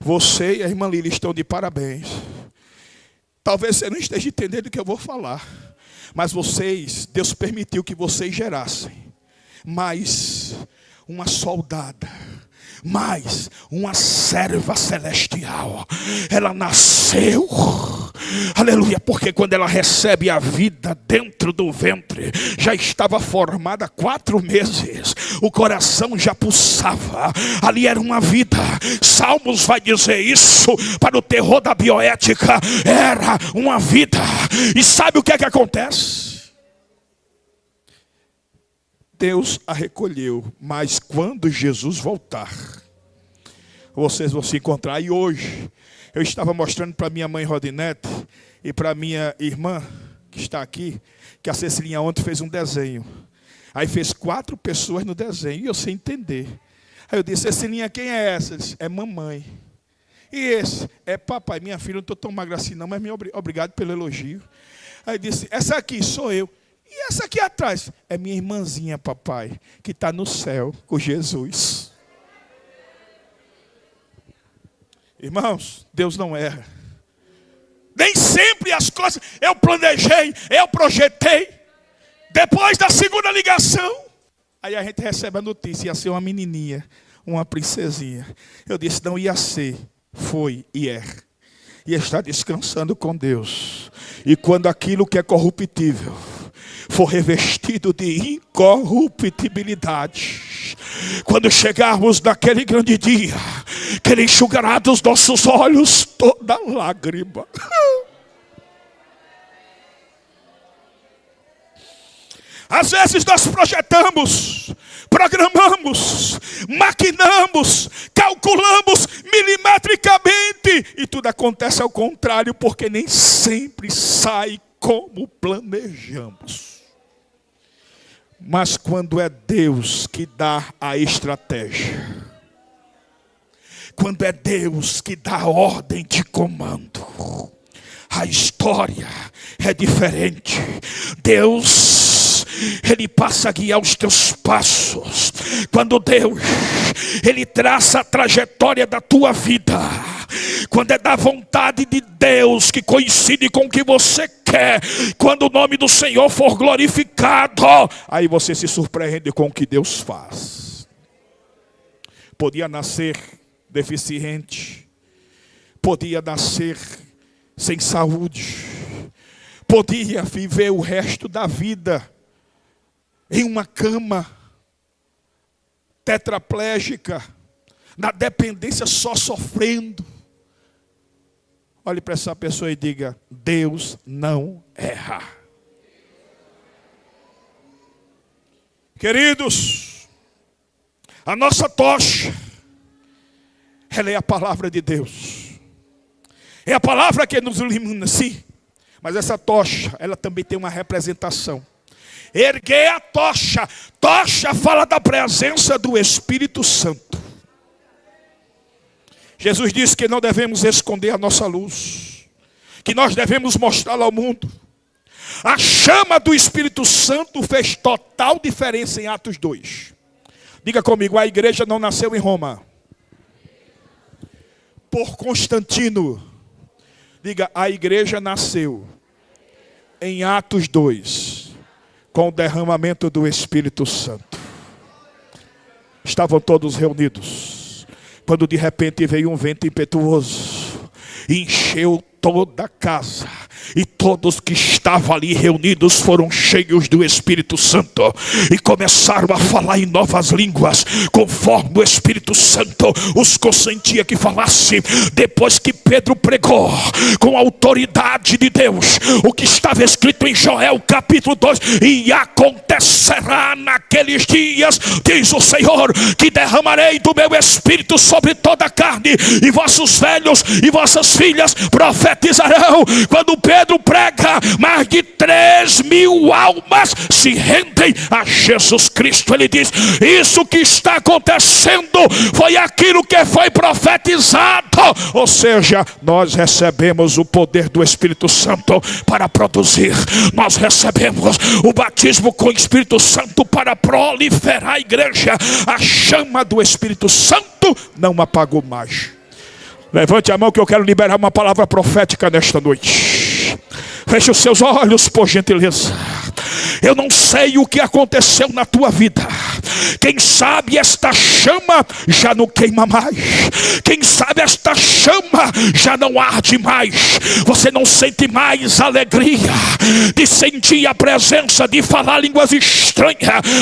Você e a irmã Lili estão de parabéns. Talvez você não esteja entendendo o que eu vou falar, mas Deus permitiu que vocês gerassem mais uma soldada, mais uma serva celestial. Ela nasceu, aleluia, porque quando ela recebe a vida dentro do ventre, já estava formada 4 meses, o coração já pulsava, ali era uma vida. Salmos vai dizer isso, para o terror da bioética, era uma vida. E sabe o que é que acontece? Deus a recolheu, mas quando Jesus voltar, vocês vão se encontrar. E hoje, eu estava mostrando para minha mãe Rodinete e para minha irmã, que está aqui, que a Cecilinha ontem fez um desenho. Aí fez 4 pessoas no desenho, e eu sem entender. Aí eu disse: Cecilinha, quem é essa? Ela disse: é mamãe. E esse? É papai. Minha filha, não estou tão magra assim não, mas obrigado pelo elogio. Aí eu disse: essa aqui sou eu. E essa aqui atrás? É minha irmãzinha, papai, que está no céu com Jesus. Irmãos, Deus não erra. Nem sempre as coisas eu planejei, eu projetei. Depois da segunda ligação, aí a gente recebe a notícia: ia ser uma menininha, uma princesinha. Eu disse: não ia ser, foi e é. E está descansando com Deus. E quando aquilo que é corruptível for revestido de incorruptibilidade, quando chegarmos naquele grande dia, que Ele enxugará dos nossos olhos toda lágrima. Às vezes nós projetamos, programamos, maquinamos, calculamos milimetricamente, e tudo acontece ao contrário, porque nem sempre sai como planejamos. Mas quando é Deus que dá a estratégia, quando é Deus que dá a ordem de comando, a história é diferente. Deus, Ele passa a guiar os teus passos. Quando Deus, Ele traça a trajetória da tua vida, quando é da vontade de Deus que coincide com o que você quer, quando o nome do Senhor for glorificado, aí você se surpreende com o que Deus faz. Podia nascer deficiente, podia nascer sem saúde, podia viver o resto da vida em uma cama, tetraplégica, na dependência, só sofrendo. Olhe para essa pessoa e diga: Deus não erra. Queridos, a nossa tocha, ela é a palavra de Deus. É a palavra que nos ilumina, sim. Mas essa tocha, ela também tem uma representação. Erguer a tocha. Tocha fala da presença do Espírito Santo. Jesus disse que não devemos esconder a nossa luz, que nós devemos mostrá-la ao mundo. A chama do Espírito Santo fez total diferença em Atos 2. Diga comigo: a igreja não nasceu em Roma por Constantino. Diga: a igreja nasceu em Atos 2, com o derramamento do Espírito Santo. Estavam todos reunidos, quando de repente veio um vento impetuoso, encheu toda a casa, e todos que estavam ali reunidos foram cheios do Espírito Santo e começaram a falar em novas línguas, conforme o Espírito Santo os consentia que falasse. Depois que Pedro pregou com a autoridade de Deus o que estava escrito em Joel capítulo 2, e acontecerá naqueles dias, diz o Senhor, que derramarei do meu Espírito sobre toda a carne, e vossos velhos e vossas filhas profetizarão. Quando Pedro prega, mais de 3.000 almas se rendem a Jesus Cristo. Ele diz: isso que está acontecendo foi aquilo que foi profetizado. Ou seja, nós recebemos o poder do Espírito Santo para produzir. Nós recebemos o batismo com o Espírito Santo para proliferar a igreja. A chama do Espírito Santo não apagou mais. Levante a mão que eu quero liberar uma palavra profética nesta noite. Feche os seus olhos, por gentileza. Eu não sei o que aconteceu na tua vida. Quem sabe esta chama já não queima mais. Quem sabe esta chama já não arde mais. Você não sente mais alegria de sentir a presença, de falar línguas estranhas.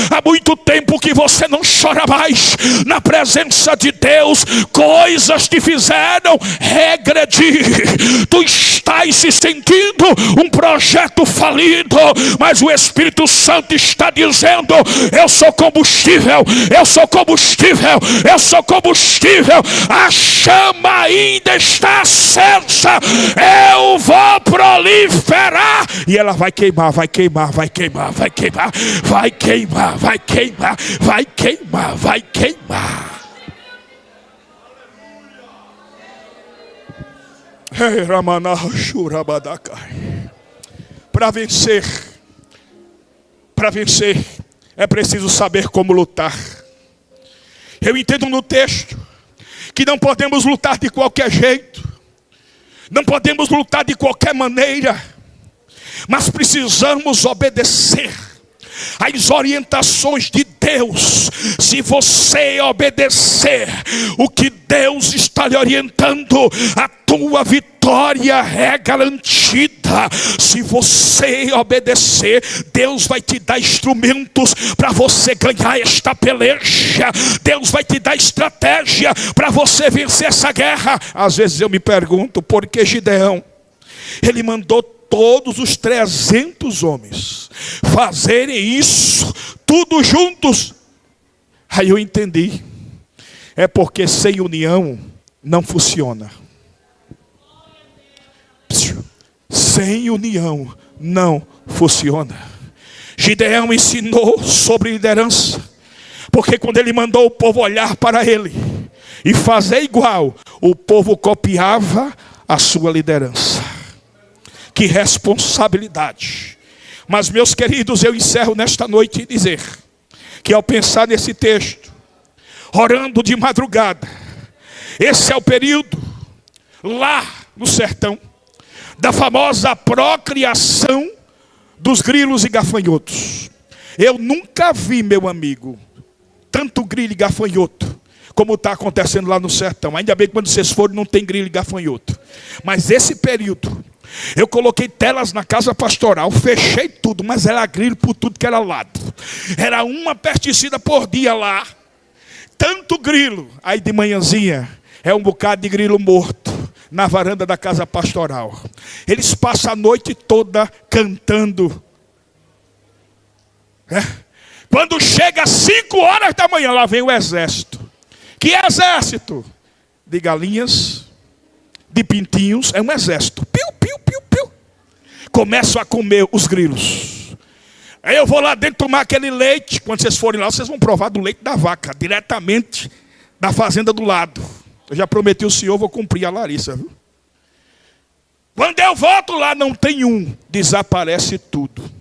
Há muito tempo que você não chora mais na presença de Deus. Coisas te fizeram regredir. Tu estás se sentindo um projeto falido, mas o Espírito Santo está dizendo: eu sou combustível, eu sou combustível, eu sou combustível. A chama ainda está acesa. Eu vou proliferar. E ela vai queimar, vai queimar, vai queimar, vai queimar, vai queimar, vai queimar, vai queimar, vai queimar. Para vencer, é preciso saber como lutar. Eu entendo no texto que não podemos lutar de qualquer jeito, não podemos lutar de qualquer maneira, mas precisamos obedecer às orientações de Deus. Se você obedecer o que Deus está lhe orientando, a tua vitória é garantida. Se você obedecer, Deus vai te dar instrumentos para você ganhar esta peleja. Deus vai te dar estratégia para você vencer essa guerra. Às vezes eu me pergunto, por que Gideão, ele mandou todos os 300 homens fazerem isso, tudo juntos? Aí eu entendi. É porque sem união não funciona. Sem união não funciona. Gideão ensinou sobre liderança, porque quando ele mandou o povo olhar para ele e fazer igual, o povo copiava a sua liderança. Que responsabilidade. Mas, meus queridos, eu encerro nesta noite e dizer que ao pensar nesse texto, orando de madrugada, esse é o período lá no sertão da famosa procriação dos grilos e gafanhotos. Eu nunca vi, meu amigo, tanto grilo e gafanhoto como está acontecendo lá no sertão. Ainda bem que quando vocês forem não tem grilo e gafanhoto. Mas esse período, eu coloquei telas na casa pastoral, fechei tudo, mas era grilo por tudo que era lado. Era uma pesticida por dia lá. Tanto grilo. Aí de manhãzinha é um bocado de grilo morto na varanda da casa pastoral. Eles passam a noite toda cantando. Quando chega às 5 horas da manhã, lá vem o exército. Que exército? De galinhas, de pintinhos, é um exército. Piu, piu, piu, piu. Começam a comer os grilos. Aí eu vou lá dentro tomar aquele leite. Quando vocês forem lá, vocês vão provar do leite da vaca, diretamente da fazenda do lado. Eu já prometi ao senhor, vou cumprir a Larissa, viu? Quando eu volto lá, não tem um. Desaparece tudo.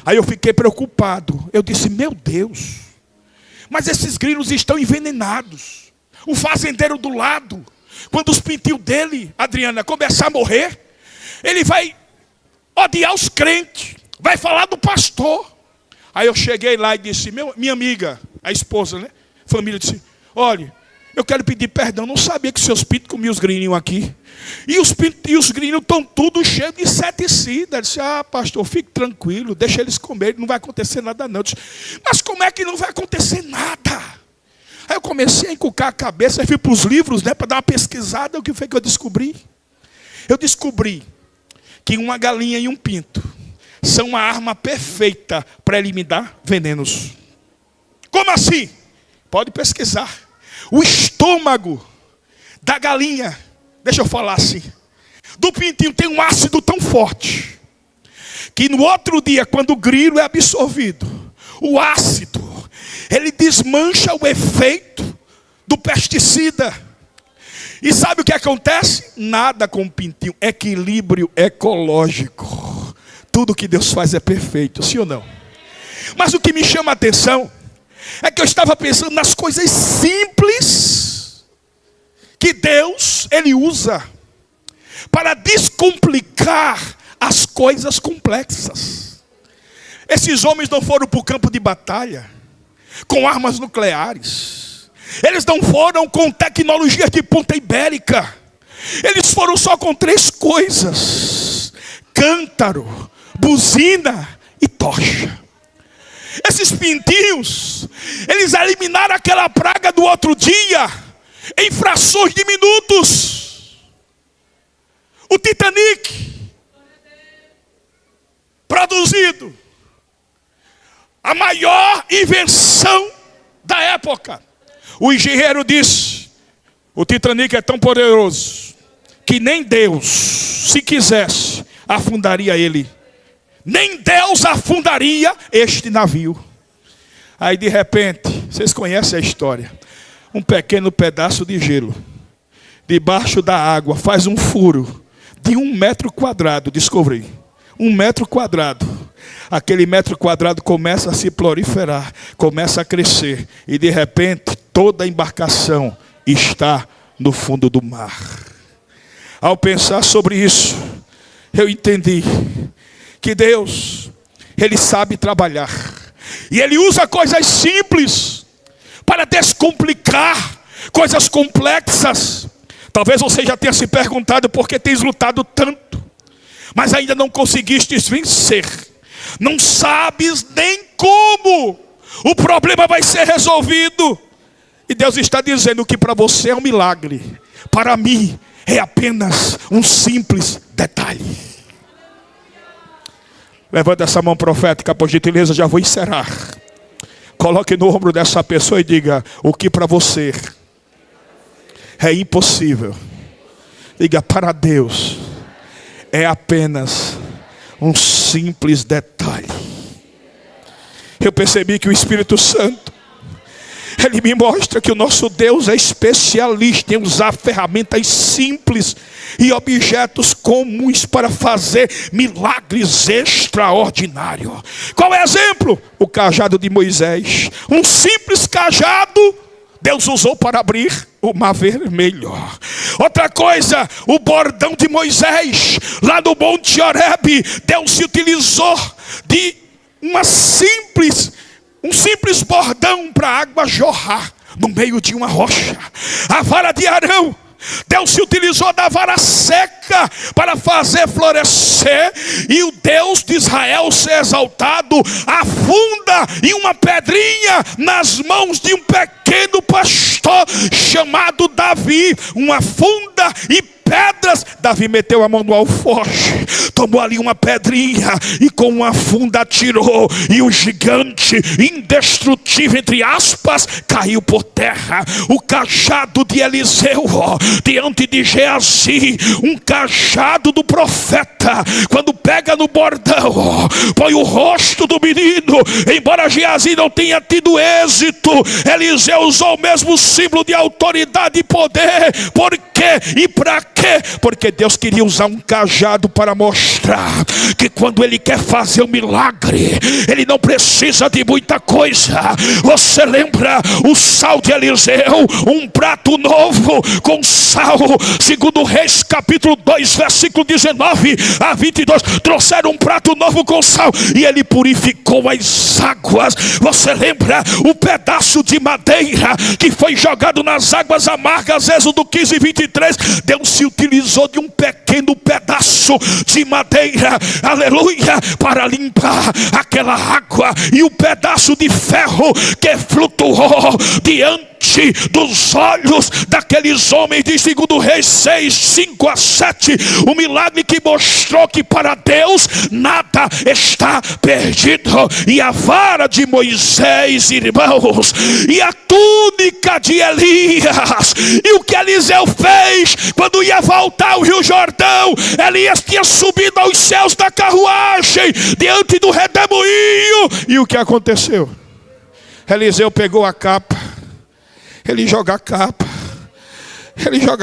Aí eu fiquei preocupado. Eu disse, meu Deus, mas esses grilos estão envenenados. O fazendeiro do lado, quando os pintinhos dele, Adriana, começar a morrer, ele vai odiar os crentes, vai falar do pastor. Aí eu cheguei lá e disse, minha amiga, a esposa, né? Família, disse, olha, eu quero pedir perdão, não sabia que seus pintos comiam os grilinhos aqui. E os grilinhos estão tudo cheios de inseticida. Eu disse, pastor, fique tranquilo, deixa eles comerem, não vai acontecer nada não. Eu disse, mas como é que não vai acontecer nada? Aí eu comecei a encucar a cabeça, aí fui para os livros, né, para dar uma pesquisada. O que foi que eu descobri? Eu descobri que uma galinha e um pinto são uma arma perfeita para eliminar venenos. Como assim? Pode pesquisar. O estômago da galinha, deixa eu falar assim, do pintinho tem um ácido tão forte, que no outro dia, quando o grilo é absorvido, o ácido, ele desmancha o efeito do pesticida. E sabe o que acontece? Nada com o pintinho, equilíbrio ecológico. Tudo que Deus faz é perfeito, sim ou não? Mas o que me chama a atenção é que eu estava pensando nas coisas simples que Deus, Ele usa para descomplicar as coisas complexas. Esses homens não foram para o campo de batalha com armas nucleares. Eles não foram com tecnologia de ponta ibérica. Eles foram só com 3 coisas: cântaro, buzina e tocha. Esses pintinhos, eles eliminaram aquela praga do outro dia em frações de minutos. O Titanic, produzido, a maior invenção da época. O engenheiro disse, o Titanic é tão poderoso que nem Deus, se quisesse, afundaria ele. Nem Deus afundaria este navio. Aí de repente, vocês conhecem a história, um pequeno pedaço de gelo debaixo da água faz um furo de 1 metro quadrado, descobri, 1 metro quadrado. Aquele metro quadrado começa a se proliferar, começa a crescer, e de repente toda a embarcação está no fundo do mar. Ao pensar sobre isso, eu entendi que Deus, Ele sabe trabalhar. E Ele usa coisas simples para descomplicar coisas complexas. Talvez você já tenha se perguntado por que tens lutado tanto, mas ainda não conseguistes vencer. Não sabes nem como o problema vai ser resolvido. E Deus está dizendo que para você é um milagre, para mim é apenas um simples detalhe. Levanta essa mão profética, por gentileza, já vou encerrar. Coloque no ombro dessa pessoa e diga: o que para você é impossível, diga, para Deus é apenas um simples detalhe. eu percebi que o Espírito Santo, ele me mostra que o nosso Deus é especialista em usar ferramentas simples e objetos comuns para fazer milagres extraordinários. Qual é o exemplo? O cajado de Moisés. Um simples cajado Deus usou para abrir o mar vermelho. Outra coisa, o bordão de Moisés, lá no Monte Horebe, Deus se utilizou de um simples bordão para a água jorrar no meio de uma rocha. A vara de Arão, Deus se utilizou da vara seca para fazer florescer, e o Deus de Israel ser exaltado afunda em uma pedrinha nas mãos de um pequeno pastor chamado Davi. Uma funda e pedras. Davi meteu a mão no alforje, tomou ali uma pedrinha e com uma funda atirou, e o gigante indestrutível, entre aspas, caiu por terra. O cajado de Eliseu diante de Geazi, um cajado do profeta, quando pega no bordão, põe o rosto do menino. Embora Geazi não tenha tido êxito, Eliseu usou o mesmo símbolo de autoridade e poder. Por quê e para quê? Porque Deus queria usar um cajado para mostrar que quando Ele quer fazer um milagre, Ele não precisa de muita coisa. Você lembra o sal de Eliseu? Um prato novo com sal. Segundo Reis capítulo 2 versículo 19 a 22, trouxeram um prato novo com sal e ele purificou as águas. Você lembra o pedaço de madeira que foi jogado nas águas amargas? Êxodo 15, 23. Deus se utilizou de um pequeno pedaço de madeira, aleluia, para limpar aquela água. E o pedaço de ferro que flutuou diante dos olhos daqueles homens de 2 Reis 6, 5 a 7, o milagre que mostrou que para Deus nada está perdido. E a vara de Moisés, irmãos, e a túnica de Elias, e o que Eliseu fez quando ia voltar ao Rio Jordão. Elias tinha subido aos céus da carruagem diante do redemoinho, e o que aconteceu? Eliseu pegou a capa, ele joga a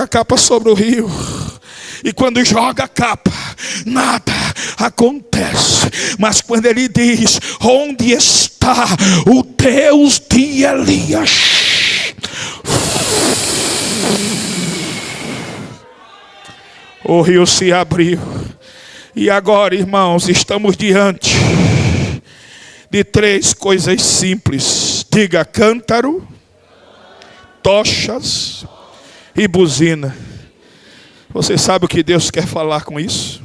capa sobre o rio, e quando joga a capa, nada acontece. Mas quando ele diz: onde está o Deus de Elias? O rio se abriu. E agora, irmãos, estamos diante de 3 coisas simples. Diga: cântaro, tochas e buzina. Você sabe o que Deus quer falar com isso?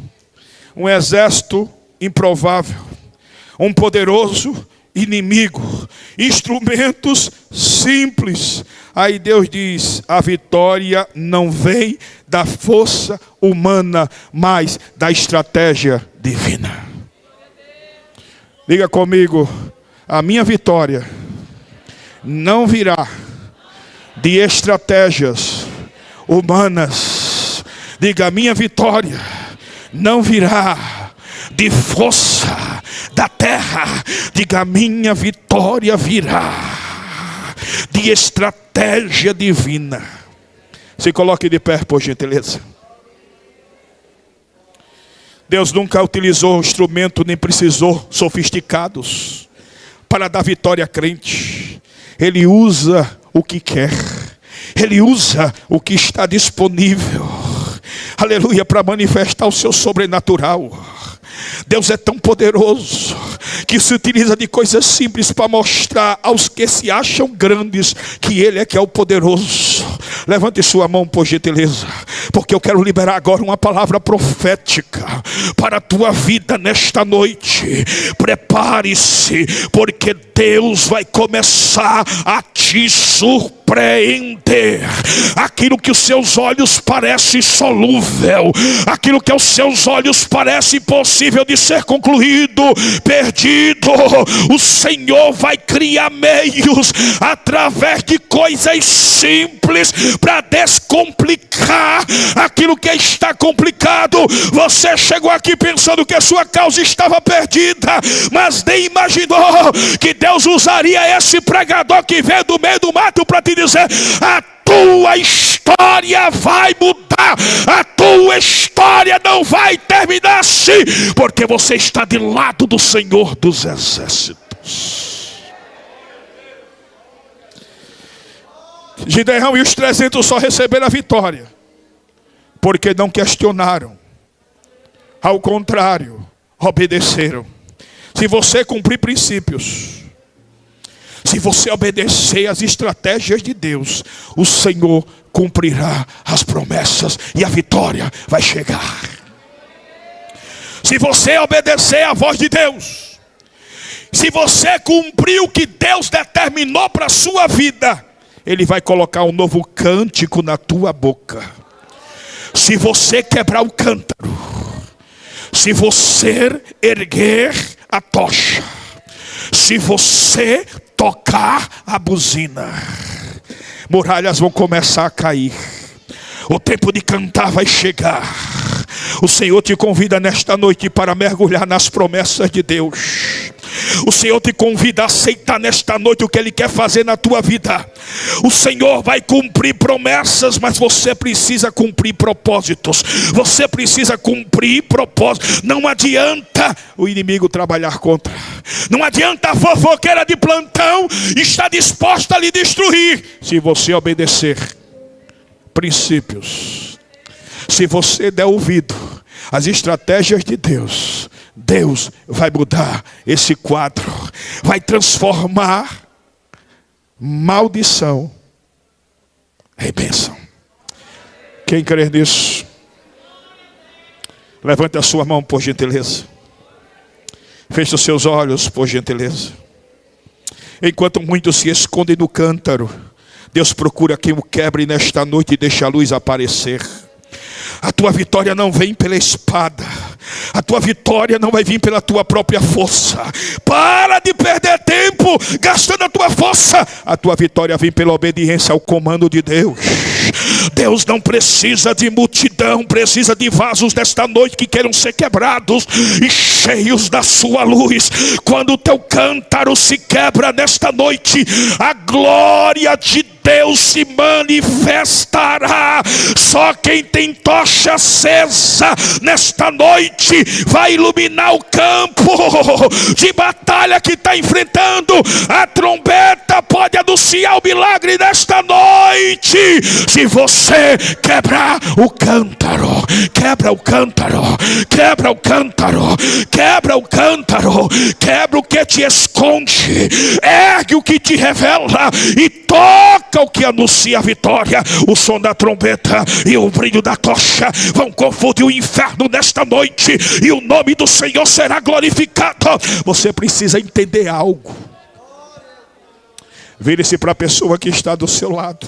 Um exército improvável, um poderoso inimigo, instrumentos simples. Aí Deus diz: a vitória não vem da força humana, mas da estratégia divina. Diga comigo: a minha vitória não virá de estratégias humanas. Diga: a minha vitória não virá de força da terra. Diga: a minha vitória virá de estratégia divina. Se coloque de pé, por gentileza. Deus nunca utilizou instrumento, nem precisou sofisticados para dar vitória a crente. Ele usa o que quer. Ele usa o que está disponível. Aleluia, para manifestar o seu sobrenatural. Deus é tão poderoso que se utiliza de coisas simples para mostrar aos que se acham grandes que Ele é que é o poderoso. Levante sua mão, por gentileza, porque eu quero liberar agora uma palavra profética para a tua vida nesta noite. Prepare-se, porque Deus vai começar a te surpreender. apreender aquilo que os seus olhos parece solúvel, aquilo que aos seus olhos parece impossível de ser concluído, perdido, o Senhor vai criar meios através de coisas simples para descomplicar aquilo que está complicado. Você chegou aqui pensando que a sua causa estava perdida, mas nem imaginou que Deus usaria esse pregador que veio do meio do mato para te dizer: a tua história vai mudar, a tua história não vai terminar assim, porque você está de lado do Senhor dos Exércitos. Gideão e os 300 só receberam a vitória porque não questionaram, ao contrário, obedeceram. Se você cumprir princípios, se você obedecer às estratégias de Deus, o Senhor cumprirá as promessas e a vitória vai chegar. Se você obedecer à voz de Deus, se você cumprir o que Deus determinou para a sua vida, Ele vai colocar um novo cântico na tua boca. Se você quebrar o cântaro, se você erguer a tocha, se você tocar a buzina, muralhas vão começar a cair. O tempo de cantar vai chegar. O Senhor te convida nesta noite para mergulhar nas promessas de Deus. O Senhor te convida a aceitar nesta noite o que Ele quer fazer na tua vida. O Senhor vai cumprir promessas, mas você precisa cumprir propósitos. Você precisa cumprir propósitos. Não adianta o inimigo trabalhar contra. Não adianta a fofoqueira de plantão estar disposta a lhe destruir. Se você obedecer princípios, se você der ouvido às estratégias de Deus, Deus vai mudar esse quadro, vai transformar maldição em bênção. Quem crê nisso, levante a sua mão, por gentileza. Feche os seus olhos, por gentileza. Enquanto muitos se escondem no cântaro, Deus procura quem o quebre nesta noite e deixa a luz aparecer. A tua vitória não vem pela espada, a tua vitória não vai vir pela tua própria força. Para de perder tempo gastando a tua força. A tua vitória vem pela obediência ao comando de Deus. Deus não precisa de multidão, precisa de vasos desta noite que queiram ser quebrados e cheios da sua luz. Quando o teu cântaro se quebra nesta noite, a glória de Deus se manifestará. Só quem tem tocha acesa nesta noite vai iluminar o campo de batalha que está enfrentando. A trombeta pode anunciar o milagre nesta noite. Se você quebrar o cântaro, quebra o cântaro, quebra o cântaro, quebra o cântaro, quebra o que te esconde, ergue o que te revela e toca o que anuncia a vitória. O som da trombeta e o brilho da tocha vão confundir o inferno nesta noite e o nome do Senhor será glorificado. Você precisa entender algo. Vire-se para a pessoa que está do seu lado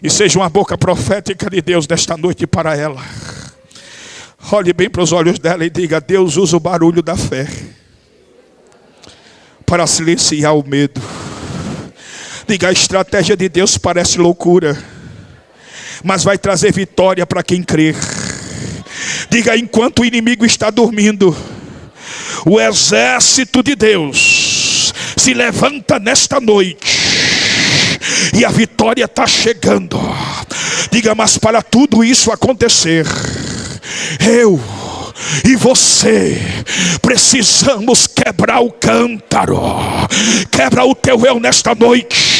e seja uma boca profética de Deus nesta noite para ela. Olhe bem para os olhos dela e diga: Deus usa o barulho da fé para silenciar o medo. Diga: a estratégia de Deus parece loucura, mas vai trazer vitória para quem crer. Diga: enquanto o inimigo está dormindo, o exército de Deus se levanta nesta noite e a vitória está chegando. Diga: mas para tudo isso acontecer, eu e você precisamos quebrar o cântaro. Quebra o teu eu nesta noite.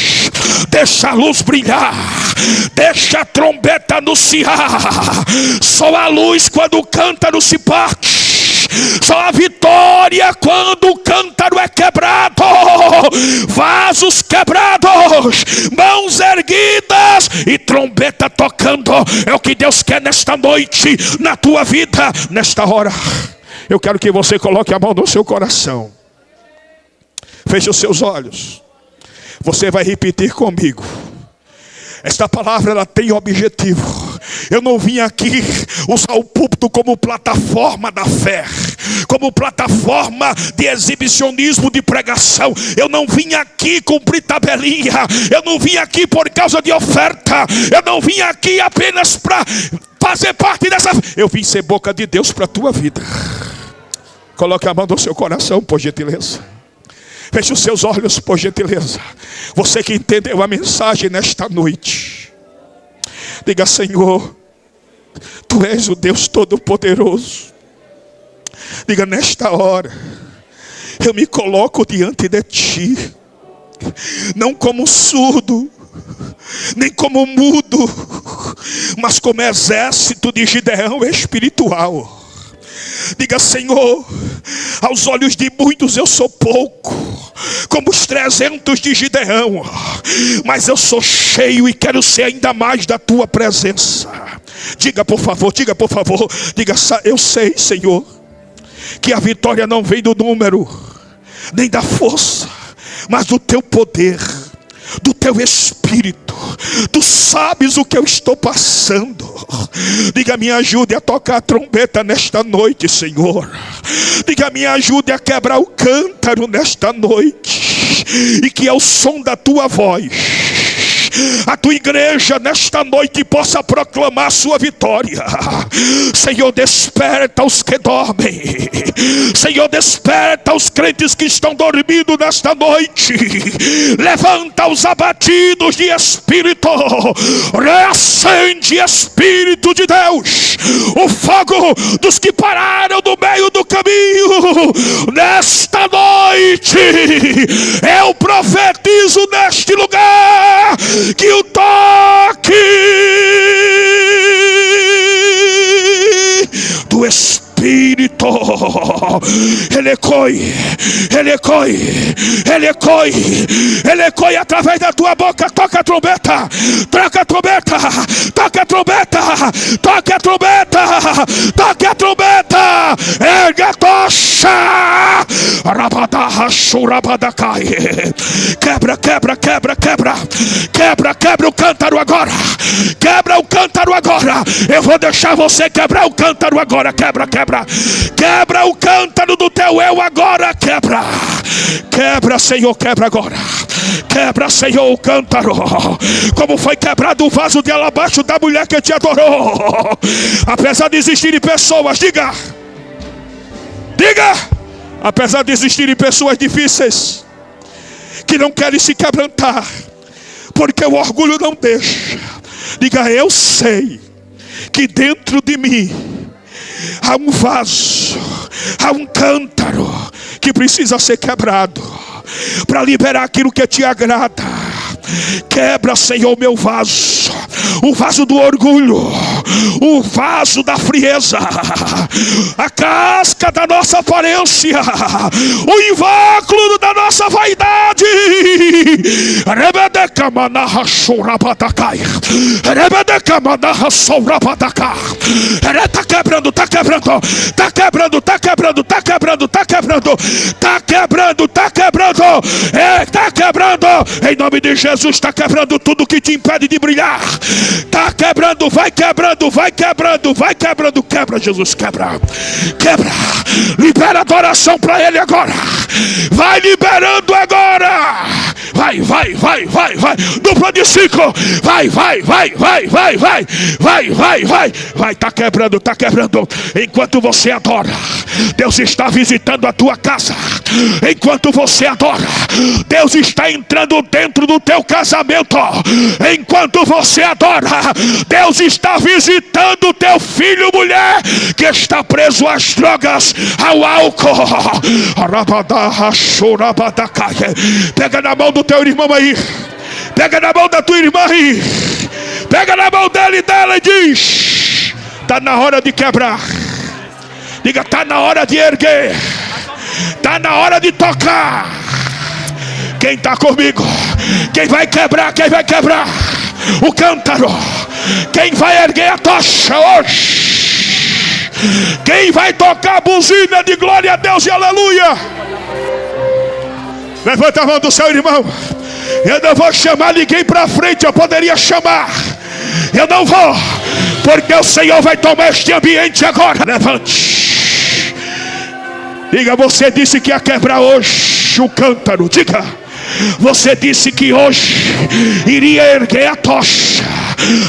Deixa a luz brilhar, deixa a trombeta anunciar. Só a luz quando o cântaro se parte, só a vitória quando o cântaro é quebrado. Vasos quebrados, mãos erguidas e trombeta tocando. É o que Deus quer nesta noite, na tua vida, nesta hora. Eu quero que você coloque a mão no seu coração. Feche os seus olhos. Você vai repetir comigo. Esta palavra, ela tem objetivo. Eu não vim aqui usar o púlpito como plataforma da fé, como plataforma de exibicionismo de pregação. Eu não vim aqui cumprir tabelinha. Eu não vim aqui por causa de oferta. Eu não vim aqui apenas para fazer parte dessa. Eu vim ser boca de Deus para a tua vida. Coloque a mão no seu coração, por gentileza. Feche os seus olhos, por gentileza. Você que entendeu a mensagem nesta noite, diga: Senhor, Tu és o Deus Todo-Poderoso. Diga: nesta hora, eu me coloco diante de Ti, não como surdo, nem como mudo, mas como exército de Gideão espiritual. Diga: Senhor, aos olhos de muitos eu sou pouco, como os 300 de Gideão, mas eu sou cheio e quero ser ainda mais da Tua presença. Diga por favor, diga por favor, diga: eu sei, Senhor, que a vitória não vem do número, nem da força, mas do Teu poder, do Teu Espírito. Tu sabes o que eu estou passando. Diga: me ajude a tocar a trombeta nesta noite, Senhor. Diga: me ajude a quebrar o cântaro nesta noite, e que ao som da Tua voz a Tua igreja nesta noite possa proclamar a sua vitória. Senhor, desperta os que dormem. Senhor, desperta os crentes que estão dormindo nesta noite. Levanta os abatidos de espírito. Reacende, Espírito de Deus, o fogo dos que pararam no meio do caminho. Nesta noite eu profetizo neste lugar que o toque do Espírito, ele ecoe, ele ecoe, ele ecoe, ele ecoe através da tua boca. Toca a trombeta, toca a trombeta, toca a trombeta, toca a trombeta, toca a trombeta. Ergue a tocha. Quebra, quebra, quebra, quebra, quebra, quebra o cântaro agora. Quebra o cântaro agora. Eu vou deixar você quebrar o cântaro agora. Quebra, quebra. Quebra o cântaro do teu eu agora. Quebra. Quebra, Senhor, quebra agora. Quebra, Senhor, o cântaro, como foi quebrado o vaso de alabastro da mulher que te adorou. Apesar de existirem pessoas, diga, apesar de existirem pessoas difíceis que não querem se quebrantar, porque o orgulho não deixa, diga: eu sei que dentro de mim há um vaso, há um cântaro que precisa ser quebrado para liberar aquilo que te agrada. Quebra, Senhor, meu vaso, o vaso do orgulho, o vaso da frieza, a casca da nossa aparência, o invólucro da nossa vaidade. Tá quebrando, tá quebrando, tá quebrando, tá quebrando, tá quebrando, tá quebrando, tá quebrando, tá quebrando, tá quebrando, em nome de Jesus. Está quebrando tudo que te impede de brilhar. Está quebrando, vai quebrando, vai quebrando, vai quebrando. Quebra, Jesus, quebra, quebra. Libera adoração para Ele agora. Vai liberando agora. Vai, vai, vai, vai, vai. Dupla de 5. Vai, vai, vai, vai, vai, vai, vai, vai, vai, vai. Está quebrando, está quebrando. Enquanto você adora, Deus está visitando a tua casa. Enquanto você adora, Deus está entrando dentro do teu casamento. Enquanto você adora, Deus está visitando o teu filho, mulher, que está preso às drogas, ao álcool. Pega na mão do teu irmão aí. Pega na mão da tua irmã aí. Pega na mão dele e dela e diz: está na hora de quebrar. Diga: está na hora de erguer. Está na hora de tocar. Quem está comigo? Quem vai quebrar? Quem vai quebrar o cântaro? Quem vai erguer a tocha hoje? Quem vai tocar a buzina de glória a Deus e aleluia? Levanta a mão do seu irmão. Eu não vou chamar ninguém para frente. Eu poderia chamar, eu não vou, porque o Senhor vai tomar este ambiente agora. Levante. Diga: você disse que ia quebrar hoje o cântaro. Diga: você disse que hoje iria erguer a tocha.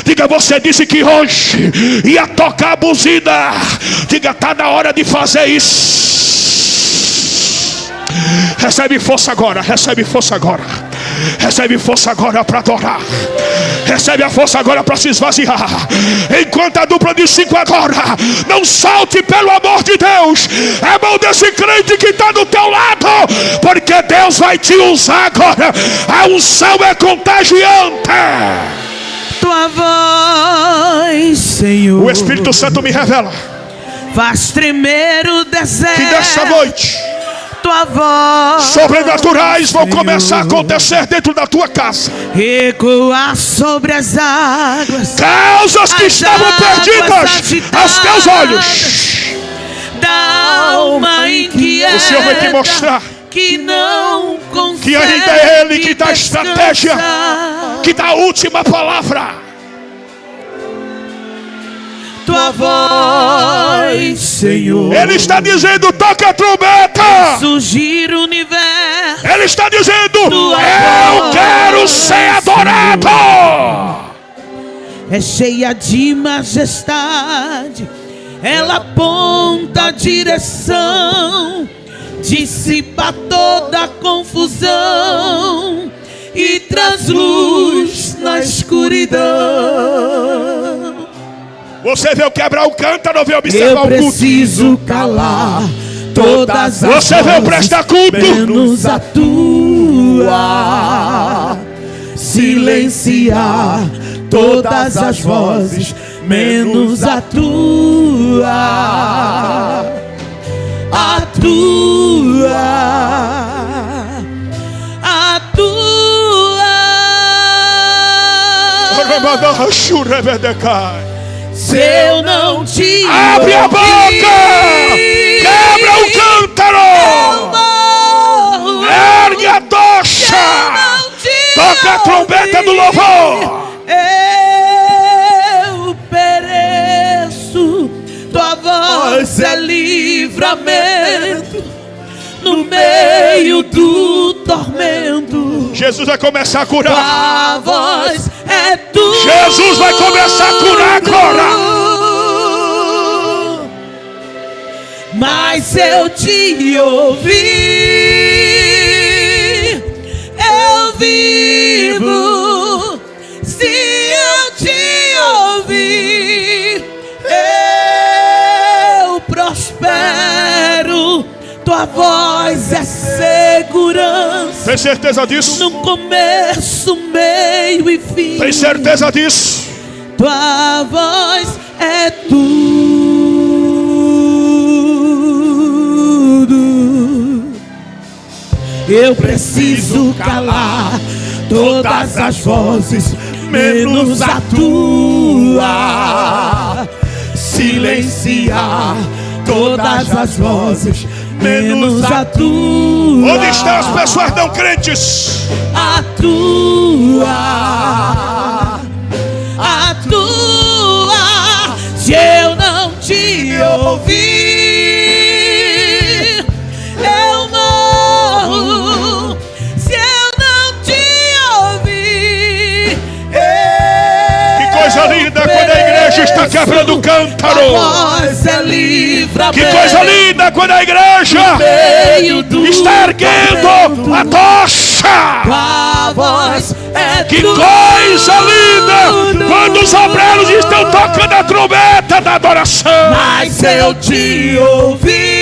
Diga: você disse que hoje ia tocar a buzina. Diga: está na hora de fazer isso. Recebe força agora, recebe força agora. Recebe força agora para adorar. Recebe a força agora para se esvaziar. Enquanto a dupla de 5 agora, não salte, pelo amor de Deus. É mão desse crente que está do teu lado, porque Deus vai te usar agora. A unção é contagiante. Tua voz, Senhor, o Espírito Santo me revela, faz tremer o deserto. que desta noite tua voz sobrenaturais vão começar a acontecer dentro da tua casa. ecoar sobre as águas, Causas que estavam perdidas aos teus olhos. Da alma inquieta, O Senhor vai te mostrar que não consegue, que ainda é Ele que dá a estratégia, que dá a última palavra. Tua voz, Senhor, Ele está dizendo: toca a trombeta. surgir o universo. Ele está dizendo: Tua eu voz, quero ser adorado. É cheia de majestade, ela aponta a direção, dissipa toda a confusão e traz luz na escuridão. Você veio quebrar o cântaro ou veio observar Eu o culto? preciso calar todas as Você veio vozes, prestar culto? menos a tua. Silenciar todas as vozes, menos a tua. A tua. A tua. Se eu não te Abre a boca! ouvir, Quebra o cântaro! eu morro. Ergue a tocha! Não te Toca a trombeta do ouvir, louvor! eu pereço. Tua voz é livramento no meio do tormento. Jesus vai começar a curar. Tua voz é tudo. Jesus vai começar a curar agora. Mas se eu te ouvir, eu vivo. Se eu te ouvir, eu prospero. Tua voz é segurança. Tem certeza disso? No começo, meio e fim. Tem certeza disso? Tua voz é tudo. Eu preciso calar todas as vozes, menos a tua. Silenciar todas as vozes, menos a tua. Onde estão as pessoas não crentes? A tua. A tua. Se eu não te ouvir, eu morro. Se eu não te ouvir, Que coisa linda quando a igreja está quebrando o cântaro. Que coisa linda quando a igreja está erguendo a tocha. Que coisa linda quando os obreiros estão tocando a trombeta da adoração. Mas eu te ouvi.